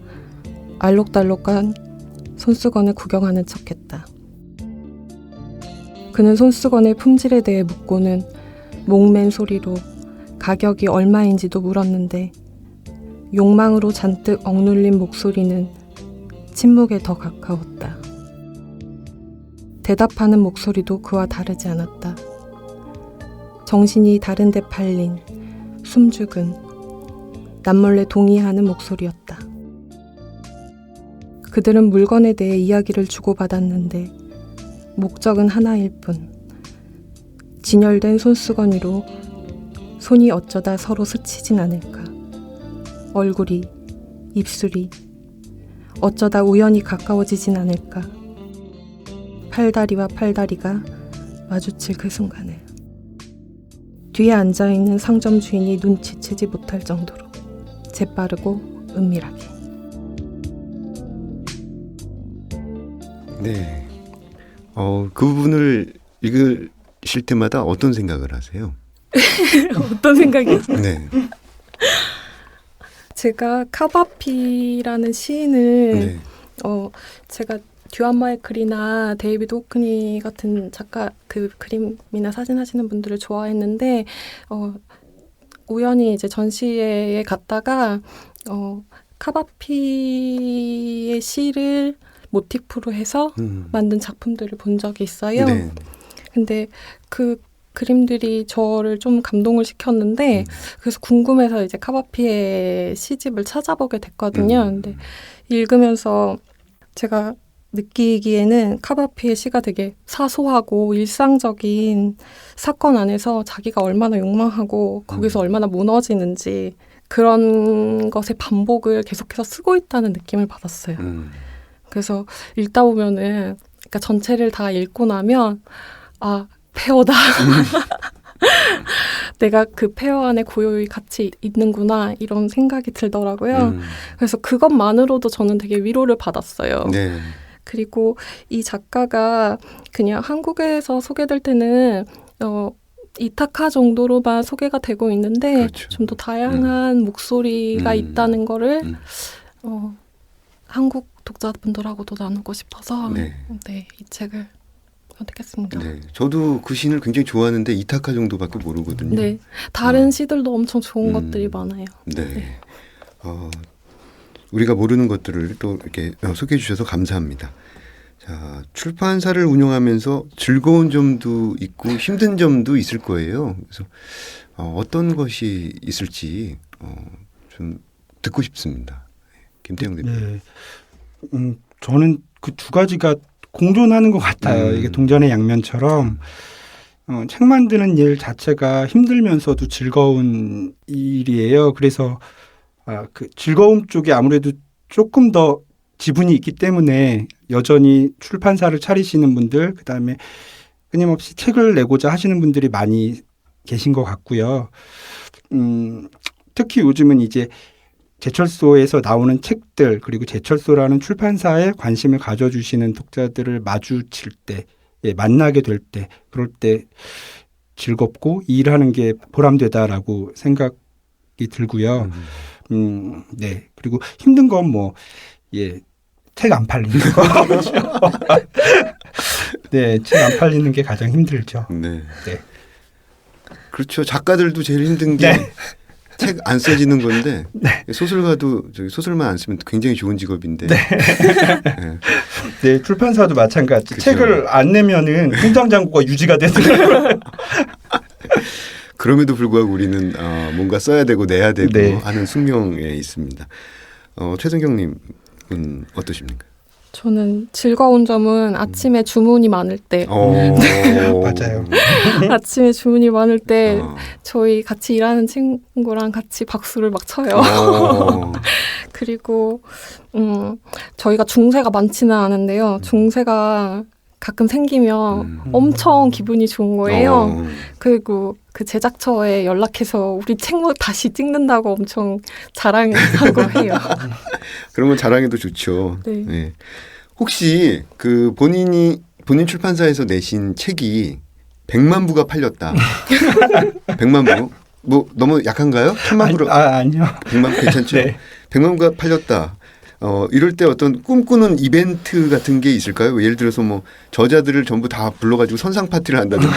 알록달록한 손수건을 구경하는 척했다. 그는 손수건의 품질에 대해 묻고는 목맨 소리로 가격이 얼마인지도 물었는데 욕망으로 잔뜩 억눌린 목소리는 침묵에 더 가까웠다. 대답하는 목소리도 그와 다르지 않았다. 정신이 다른 데 팔린, 숨죽은, 남몰래 동의하는 목소리였다. 그들은 물건에 대해 이야기를 주고받았는데 목적은 하나일 뿐. 진열된 손수건 위로 손이 어쩌다 서로 스치진 않을까. 얼굴이, 입술이 어쩌다 우연히 가까워지진 않을까. 팔다리와 팔다리가 마주칠 그 순간을. 뒤에 앉아있는 상점 주인이 눈치채지 못할 정도로 재빠르고 은밀하게. 네. 그 부분을 읽으실 때마다 어떤 생각을 하세요? 어떤 생각이요? 네. 제가 카바피라는 시인을 네. 제가 듀안 마이클이나 데이비드 호크니 같은 작가 그 그림이나 사진 하시는 분들을 좋아했는데 우연히 이제 전시회에 갔다가 카바피의 시를 모티프로 해서 만든 작품들을 본 적이 있어요. 네. 근데 그 그림들이 저를 좀 감동을 시켰는데 그래서 궁금해서 이제 카바피의 시집을 찾아보게 됐거든요. 근데 읽으면서 제가 느끼기에는 카바피의 시가 되게 사소하고 일상적인 사건 안에서 자기가 얼마나 욕망하고 거기서 얼마나 무너지는지 그런 것의 반복을 계속해서 쓰고 있다는 느낌을 받았어요. 그래서 읽다 보면은 그러니까 전체를 다 읽고 나면 아 폐허다. 내가 그 폐허 안에 고요히 같이 있는구나 이런 생각이 들더라고요. 그래서 그것만으로도 저는 되게 위로를 받았어요. 네. 그리고 이 작가가 그냥 한국에서 소개될 때는 이타카 정도로만 소개가 되고 있는데 그렇죠. 좀 더 다양한 목소리가 있다는 거를 한국 독자분들하고도 나누고 싶어서 네. 네, 이 책을 선택했습니다. 네. 저도 그 시인을 굉장히 좋아하는데 이타카 정도밖에 모르거든요. 네, 다른 시들도 엄청 좋은 것들이 많아요. 네. 우리가 모르는 것들을 또 이렇게 소개해 주셔서 감사합니다. 자, 출판사를 운영하면서 즐거운 점도 있고 힘든 점도 있을 거예요. 그래서 어떤 것이 있을지 좀 듣고 싶습니다. 김태형 대표님. 네. 저는 그 두 가지가 공존하는 것 같아요. 이게 동전의 양면처럼 책 만드는 일 자체가 힘들면서도 즐거운 일이에요. 그래서 그 즐거움 쪽에 아무래도 조금 더 지분이 있기 때문에 여전히 출판사를 차리시는 분들, 그다음에 끊임없이 책을 내고자 하시는 분들이 많이 계신 것 같고요. 특히 요즘은 이제 제철소에서 나오는 책들 그리고 제철소라는 출판사에 관심을 가져주시는 독자들을 마주칠 때, 만나게 될 때, 그럴 때 즐겁고 일하는 게 보람되다라고 생각이 들고요. 네. 그리고 힘든 건 책 안 팔리는 거. 네, 책 안 팔리는 게 가장 힘들죠. 네. 네. 그렇죠. 작가들도 제일 힘든 게 책 안 써지는 건데 소설가도 소설만 안 쓰면 굉장히 좋은 직업인데. 네. 네, 출판사도 마찬가지. 그쵸. 책을 안 내면은 통장 잔고가 유지가 되더라고요. 그럼에도 불구하고 우리는 뭔가 써야 되고 내야 되고 네. 하는 숙명에 있습니다. 최승경님은 어떠십니까? 저는 즐거운 점은 아침에 주문이 많을 때 맞아요. 아침에 주문이 많을 때 저희 같이 일하는 친구랑 같이 박수를 막 쳐요. 그리고 저희가 중세가 많지는 않은데요. 중세가 가끔 생기면 엄청 기분이 좋은 거예요. 그리고 그 제작처에 연락해서 우리 책목 다시 찍는다고 엄청 자랑하고 해요. 그런 건 자랑해도 좋죠. 네. 네. 혹시 그 본인 출판사에서 내신 책이 100만 부가 팔렸다. 100만 부? 뭐 너무 약한가요? 1000만 부로? 아니요. 100만 부 괜찮죠? 네. 100만 부가 팔렸다. 이럴 때 어떤 꿈꾸는 이벤트 같은 게 있을까요? 예를 들어서 뭐 저자들을 전부 다 불러가지고 선상 파티를 한다든지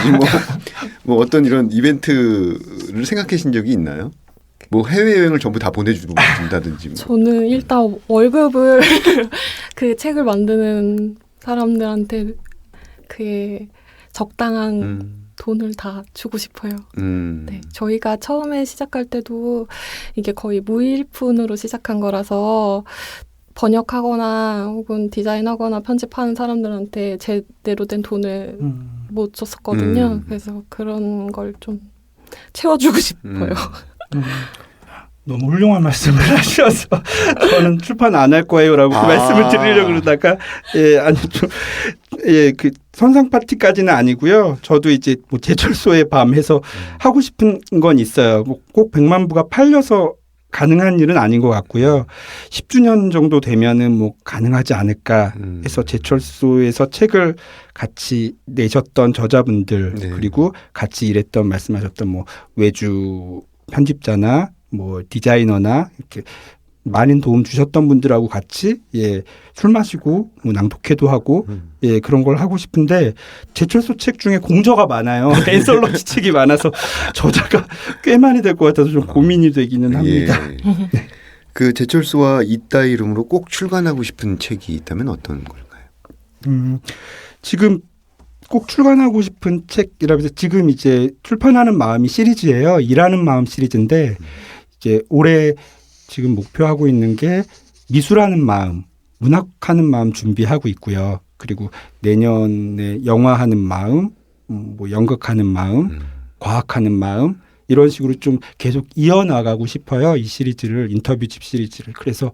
뭐 어떤 이런 이벤트를 생각하신 적이 있나요? 뭐 해외여행을 전부 다 보내준다든지. 저는 일단 월급을 그 책을 만드는 사람들한테 그게 적당한 돈을 다 주고 싶어요. 네, 저희가 처음에 시작할 때도 이게 거의 무일푼으로 시작한 거라서 번역하거나 혹은 디자인하거나 편집하는 사람들한테 제대로 된 돈을 못 줬었거든요. 그래서 그런 걸 좀 채워주고 싶어요. 너무 훌륭한 말씀을 하셔서 저는 출판 안 할 거예요라고 그 말씀을 드리려고 그러다가 그 선상 파티까지는 아니고요. 저도 이제 뭐 제철소의 밤 해서 하고 싶은 건 있어요. 뭐 꼭 100만 부가 팔려서 가능한 일은 아닌 것 같고요. 10주년 정도 되면은 뭐 가능하지 않을까 해서 제철소에서 책을 같이 내셨던 저자분들 네. 그리고 같이 일했던 말씀하셨던 뭐 외주 편집자나 뭐 디자이너나 이렇게 많은 도움 주셨던 분들하고 같이 술 마시고 뭐 낭독회도 하고 그런 걸 하고 싶은데 제철소 책 중에 공저가 많아요. 앤솔로지 책이 많아서 저자가 꽤 많이 될 것 같아서 좀 고민이 되기는 합니다. 예. 그 제철소와 이따 이름으로 꼭 출간하고 싶은 책이 있다면 어떤 걸까요? 지금 꼭 출간하고 싶은 책이라고 해서 지금 이제 출판하는 마음이 시리즈예요. 일하는 마음 시리즈인데 이제 올해 지금 목표하고 있는 게 미술하는 마음, 문학하는 마음 준비하고 있고요. 그리고 내년에 영화하는 마음, 뭐 연극하는 마음, 과학하는 마음 이런 식으로 좀 계속 이어나가고 싶어요. 이 시리즈를 인터뷰집 시리즈를. 그래서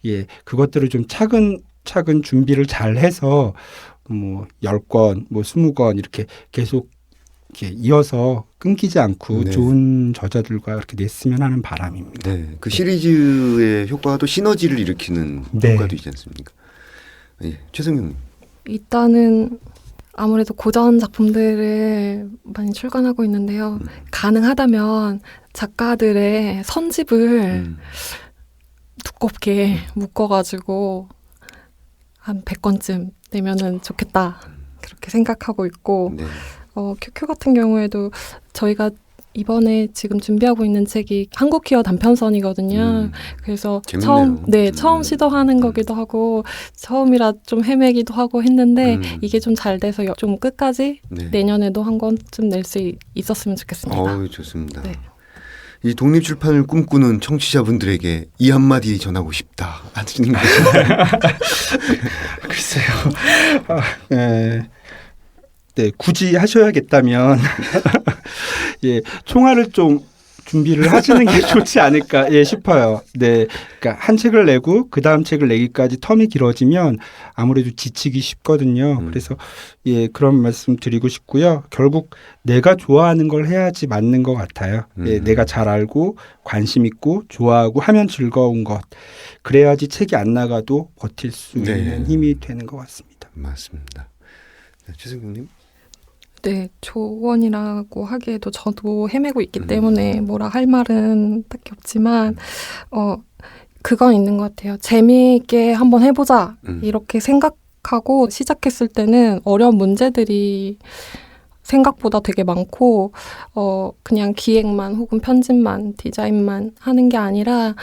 예, 그것들을 좀 차근차근 준비를 잘 해서 뭐 10권, 뭐 20권 이렇게 계속 이렇게 이어서 끊기지 않고 네. 좋은 저자들과 이렇게 냈으면 하는 바람입니다. 네, 그 시리즈의 효과가 또 시너지를 일으키는 네. 효과도 있지 않습니까? 예, 최승용. 일단은 아무래도 고전 작품들을 많이 출간하고 있는데요. 가능하다면 작가들의 선집을 두껍게 묶어가지고 한 100권쯤 내면은 좋겠다. 그렇게 생각하고 있고 네. 큐큐 같은 경우에도 저희가 이번에 지금 준비하고 있는 책이 한국 퀴어 단편선이거든요. 그래서 재밌네요. 처음 시도하는 거기도 하고 처음이라 좀 헤매기도 하고 했는데 이게 좀 잘 돼서 좀 끝까지 네. 내년에도 한 권쯤 낼 수 있었으면 좋겠습니다. 좋습니다. 네. 이 독립출판을 꿈꾸는 청취자분들에게 이 한마디 전하고 싶다 하시는 것인가요? 글쎄요. 네, 굳이 하셔야겠다면 예, 총알을 좀 준비를 하시는 게 좋지 않을까 싶어요. 네, 그러니까 한 책을 내고 그 다음 책을 내기까지 텀이 길어지면 아무래도 지치기 쉽거든요. 그래서 예, 그런 말씀 드리고 싶고요. 결국 내가 좋아하는 걸 해야지 맞는 것 같아요. 예, 내가 잘 알고 관심 있고 좋아하고 하면 즐거운 것. 그래야지 책이 안 나가도 버틸 수 있는 힘이 되는 것 같습니다. 맞습니다. 네, 최승용님. 네, 조언이라고 하기에도 저도 헤매고 있기 때문에 뭐라 할 말은 딱히 없지만 그건 있는 것 같아요. 재미있게 한번 해보자 이렇게 생각하고 시작했을 때는 어려운 문제들이 생각보다 되게 많고 그냥 기획만 혹은 편집만 디자인만 하는 게 아니라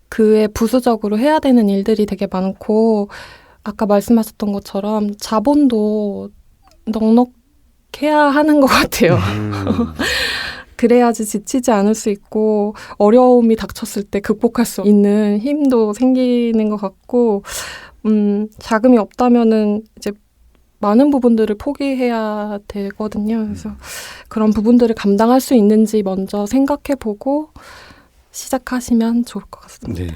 그에 부수적으로 해야 되는 일들이 되게 많고 아까 말씀하셨던 것처럼 자본도 넉넉해야 하는 것 같아요. 그래야지 지치지 않을 수 있고 어려움이 닥쳤을 때 극복할 수 있는 힘도 생기는 것 같고 자금이 없다면은 이제 많은 부분들을 포기해야 되거든요. 그래서 그런 부분들을 감당할 수 있는지 먼저 생각해보고 시작하시면 좋을 것 같습니다. 네.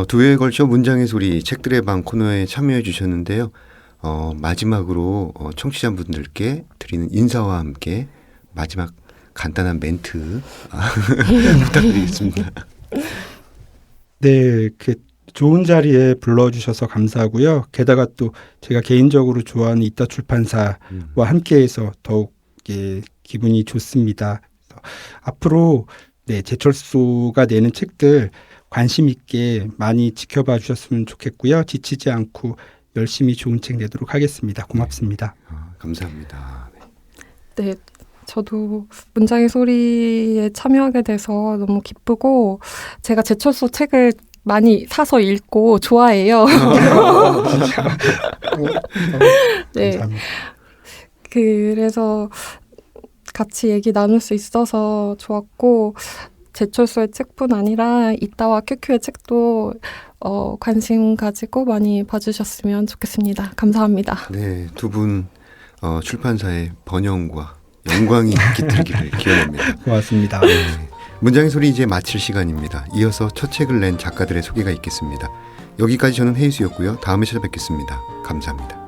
두 회에 걸쳐 문장의 소리 책들의 방 코너에 참여해 주셨는데요. 마지막으로 청취자분들께 드리는 인사와 함께 마지막 간단한 멘트 부탁드리겠습니다. 네, 그 좋은 자리에 불러주셔서 감사하고요. 게다가 또 제가 개인적으로 좋아하는 이따 출판사와 함께해서 더욱 기분이 좋습니다. 앞으로 네, 제철소가 내는 책들 관심 있게 많이 지켜봐 주셨으면 좋겠고요. 지치지 않고 열심히 좋은 책 내도록 하겠습니다. 고맙습니다. 감사합니다. 네, 저도 문장의 소리에 참여하게 돼서 너무 기쁘고 제가 제철소 책을 많이 사서 읽고 좋아해요. 네, 감사합니다. 그래서 같이 얘기 나눌 수 있어서 좋았고 제철소의 책뿐 아니라 이따와 큐큐의 책도 관심 가지고 많이 봐주셨으면 좋겠습니다. 감사합니다. 네, 두 분 출판사의 번영과 영광이 깃들기를 기원합니다. 고맙습니다. 네, 문장의 소리 이제 마칠 시간입니다. 이어서 첫 책을 낸 작가들의 소개가 있겠습니다. 여기까지 저는 헤이수였고요. 다음에 찾아뵙겠습니다. 감사합니다.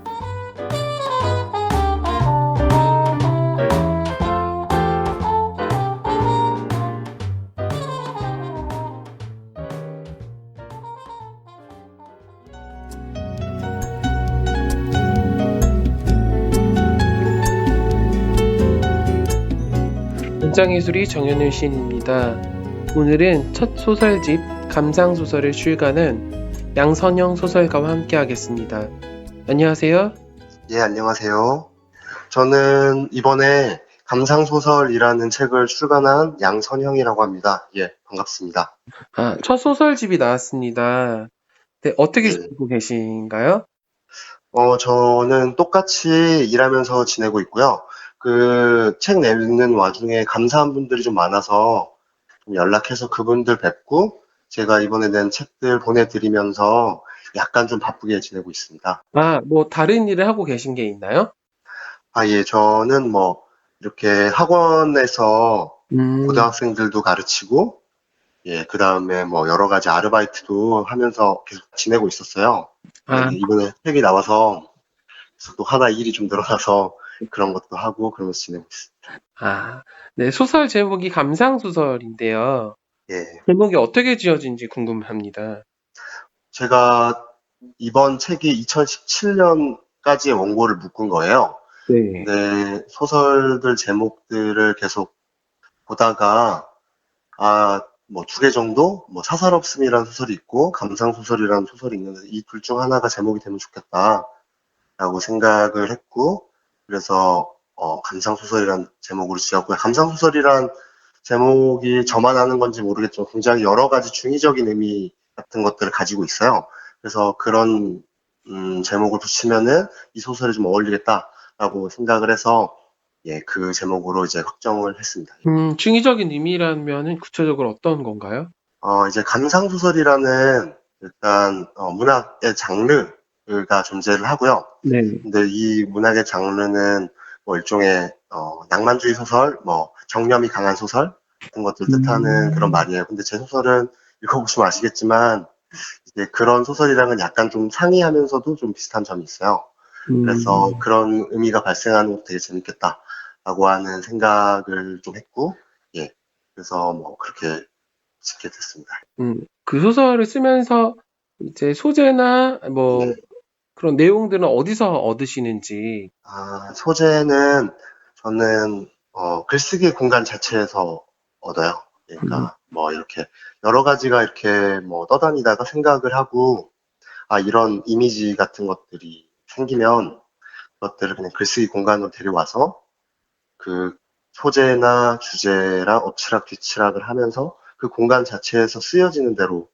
문장예술이 정현우 시인입니다. 오늘은 첫 소설집 감상소설을 출간한 양선영 소설가와 함께 하겠습니다. 안녕하세요. 예, 안녕하세요. 저는 이번에 감상소설이라는 책을 출간한 양선형이라고 합니다. 예, 반갑습니다. 아, 첫 소설집이 나왔습니다. 네, 어떻게 예. 지내고 계신가요? 저는 똑같이 일하면서 지내고 있고요. 그 책 내는 와중에 감사한 분들이 좀 많아서 좀 연락해서 그분들 뵙고 제가 이번에 낸 책들 보내드리면서 약간 좀 바쁘게 지내고 있습니다. 아, 뭐 다른 일을 하고 계신 게 있나요? 예, 저는 뭐 이렇게 학원에서 음, 고등학생들도 가르치고 예, 그 다음에 뭐 여러 가지 아르바이트도 하면서 계속 지내고 있었어요. 아, 이번에 책이 나와서 그래서 또 하나 일이 좀 늘어나서 그런 것도 하고 그러면서 지내고 있습니다. 아, 네, 소설 제목이 감상소설인데요. 예, 제목이 어떻게 지어진지 궁금합니다. 제가 이번 책이 2017년까지의 원고를 묶은 거예요. 네. 근데 소설들 제목들을 계속 보다가 뭐 두 개 정도 뭐 사살없음이라는 소설이 있고 감상소설이라는 소설이 있는데 이 둘 중 하나가 제목이 되면 좋겠다라고 생각을 했고 그래서 감상소설이라는 제목으로 지었고요. 감상소설이란 제목이 저만 아는 건지 모르겠지만 굉장히 여러 가지 중의적인 의미 같은 것들을 가지고 있어요. 그래서 그런 제목을 붙이면은 이 소설에 좀 어울리겠다라고 생각을 해서 예, 그 제목으로 이제 확정을 했습니다. 중의적인 의미라면은 구체적으로 어떤 건가요? 이제 감상소설이라는 일단 문학의 장르가 존재를 하고요. 네. 근데 이 문학의 장르는 뭐 일종의 낭만주의 소설, 뭐 정념이 강한 소설 같은 것들 뜻하는 그런 말이에요. 근데 제 소설은 읽어보시면 아시겠지만 이제 그런 소설이랑은 약간 좀 상이하면서도 좀 비슷한 점이 있어요. 그래서 그런 의미가 발생하는 것도 되게 재밌겠다라고 하는 생각을 좀 했고, 예. 그래서 뭐 그렇게 짓게 됐습니다. 그 소설을 쓰면서 이제 소재나 뭐 네. 그런 내용들은 어디서 얻으시는지. 소재는 저는 글쓰기 공간 자체에서 얻어요. 그러니까 뭐 이렇게 여러 가지가 이렇게 뭐 떠다니다가 생각을 하고 이런 이미지 같은 것들이 생기면 그것들을 그냥 글쓰기 공간으로 데려와서 그 소재나 주제랑 엎치락 뒤치락을 하면서 그 공간 자체에서 쓰여지는 대로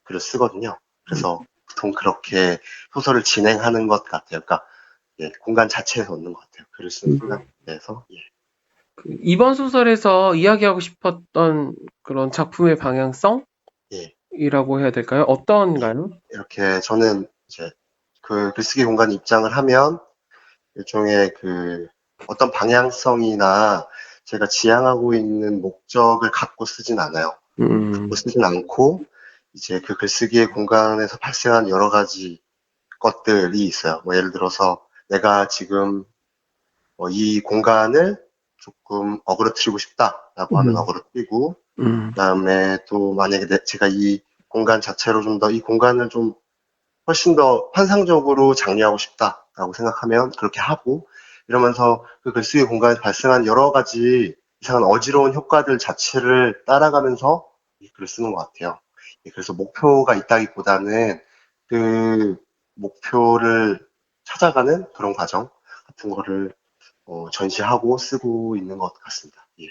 글을 쓰거든요. 그래서 보통 그렇게 소설을 진행하는 것 같아요. 그러니까 예, 공간 자체에서 얻는 것 같아요. 글을 쓰는 순간에서. 예. 이번 소설에서 이야기하고 싶었던 그런 작품의 방향성? 예. 이라고 해야 될까요? 어떤가요? 이렇게 저는 이제 그 글쓰기 공간 입장을 하면 일종의 그 어떤 방향성이나 제가 지향하고 있는 목적을 갖고 쓰진 않아요. 갖고 쓰진 않고 이제 그 글쓰기의 공간에서 발생한 여러 가지 것들이 있어요. 뭐 예를 들어서 내가 지금 이 공간을 조금 어그러뜨리고 싶다라고 하면 어그러뜨리고 그다음에 또 만약에 제가 이 공간 자체로 좀 더 이 공간을 좀 훨씬 더 환상적으로 장려하고 싶다라고 생각하면 그렇게 하고 이러면서 그 글쓰기 공간에서 발생한 여러 가지 이상한 어지러운 효과들 자체를 따라가면서 이 글을 쓰는 것 같아요. 그래서 목표가 있다기보다는 그 목표를 찾아가는 그런 과정 같은 거를 전시하고 쓰고 있는 것 같습니다. 예.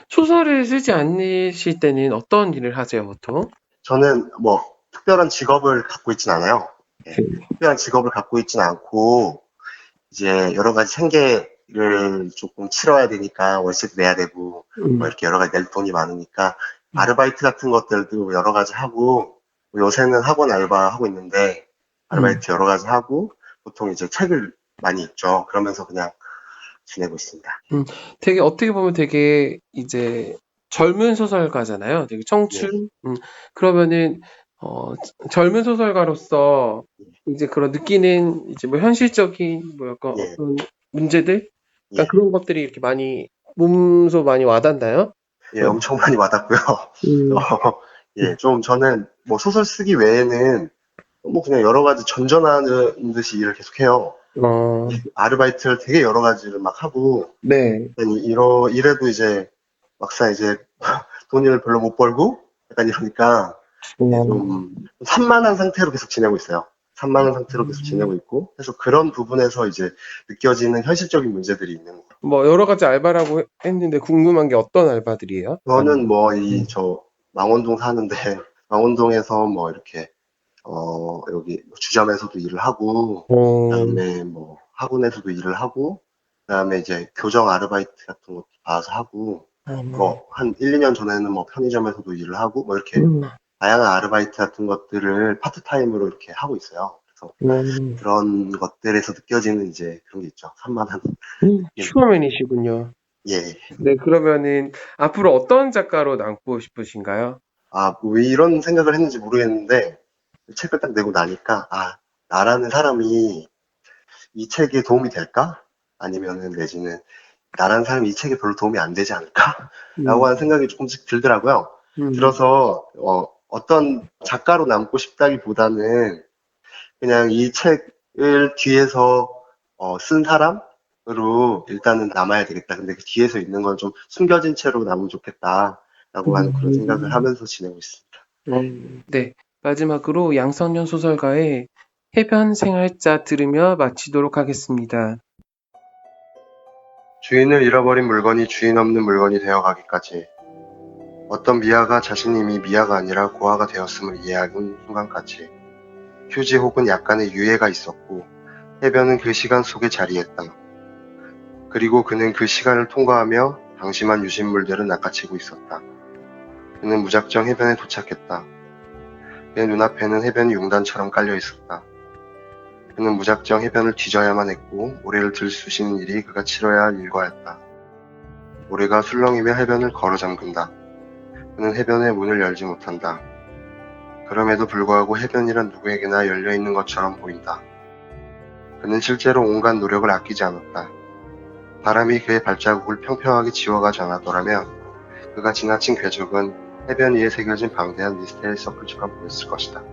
소설을 쓰지 않으실 때는 어떤 일을 하세요, 보통? 저는 뭐 특별한 직업을 갖고 있진 않아요. 예. 특별한 직업을 갖고 있진 않고 이제 여러 가지 생계를 조금 치러야 되니까 월세도 내야 되고 뭐 이렇게 여러 가지 낼 돈이 많으니까 아르바이트 같은 것들도 여러 가지 하고 요새는 학원 알바 하고 있는데 아르바이트 여러 가지 하고 보통 이제 책을 많이 읽죠. 그러면서 그냥 지내고 있습니다. 되게 어떻게 보면 되게 이제 젊은 소설가잖아요. 되게 청춘. 그러면은 젊은 소설가로서 이제 그런 느끼는 이제 뭐 현실적인 뭐 약간 예. 어떤 문제들, 그러니까 예. 그런 것들이 이렇게 많이 몸소 많이 와닿나요? 예, 엄청 많이 와닿고요. 예, 좀 저는 뭐 소설 쓰기 외에는 뭐 그냥 여러 가지 전전하는 듯이 일을 계속해요. 아르바이트를 되게 여러 가지를 막 하고 네. 이래도 이제 막상 이제 돈을 별로 못 벌고 약간 이러니까 좀 산만한 상태로 계속 지내고 있어요. 산만한 상태로 계속 지내고 있고 그래서 그런 부분에서 이제 느껴지는 현실적인 문제들이 있는 것 같아요. 뭐 여러 가지 알바라고 했는데 궁금한 게 어떤 알바들이에요? 저는 뭐 저 망원동 사는데 망원동에서 뭐 이렇게 여기 주점에서도 일을 하고 그다음에 뭐 학원에서도 일을 하고 그다음에 이제 교정 아르바이트 같은 것도 봐서 하고 뭐 한 1, 2년 전에는 뭐 편의점에서도 일을 하고 뭐 이렇게 다양한 아르바이트 같은 것들을 파트타임으로 이렇게 하고 있어요. 그래서 그런 것들에서 느껴지는 이제 그런 게 있죠. 산만한. 슈퍼맨이시군요. 예. 네, 그러면은 앞으로 어떤 작가로 남고 싶으신가요? 뭐 왜 이런 생각을 했는지 모르겠는데 책을 딱 내고 나니까 나라는 사람이 이 책에 도움이 될까? 아니면은 내지는 나라는 사람이 이 책에 별로 도움이 안 되지 않을까? 라고 하는 생각이 조금씩 들더라고요. 들어서 어떤 작가로 남고 싶다기보다는 그냥 이 책을 뒤에서 쓴 사람으로 일단은 남아야 되겠다. 근데 그 뒤에서 있는 건 좀 숨겨진 채로 남으면 좋겠다라고 하는 그런 생각을 하면서 지내고 있습니다. 네, 마지막으로 양선년 소설가의 해변 생활자 들으며 마치도록 하겠습니다. 주인을 잃어버린 물건이 주인 없는 물건이 되어가기까지 어떤 미아가 자신이 이미 미아가 아니라 고아가 되었음을 이해하는 순간까지 휴지 혹은 약간의 유예가 있었고 해변은 그 시간 속에 자리했다. 그리고 그는 그 시간을 통과하며 방심한 유실물들은 낚아채고 있었다. 그는 무작정 해변에 도착했다. 그의 눈앞에는 해변이 용단처럼 깔려 있었다. 그는 무작정 해변을 뒤져야만 했고 모래를 들쑤시는 일이 그가 치러야 할 일과였다. 모래가 술렁이며 해변을 걸어 잠근다. 그는 해변의 문을 열지 못한다. 그럼에도 불구하고 해변이란 누구에게나 열려있는 것처럼 보인다. 그는 실제로 온갖 노력을 아끼지 않았다. 바람이 그의 발자국을 평평하게 지워가지 않았더라면 그가 지나친 궤적은 해변 위에 새겨진 방대한 미스테리 서클처럼 보였을 것이다.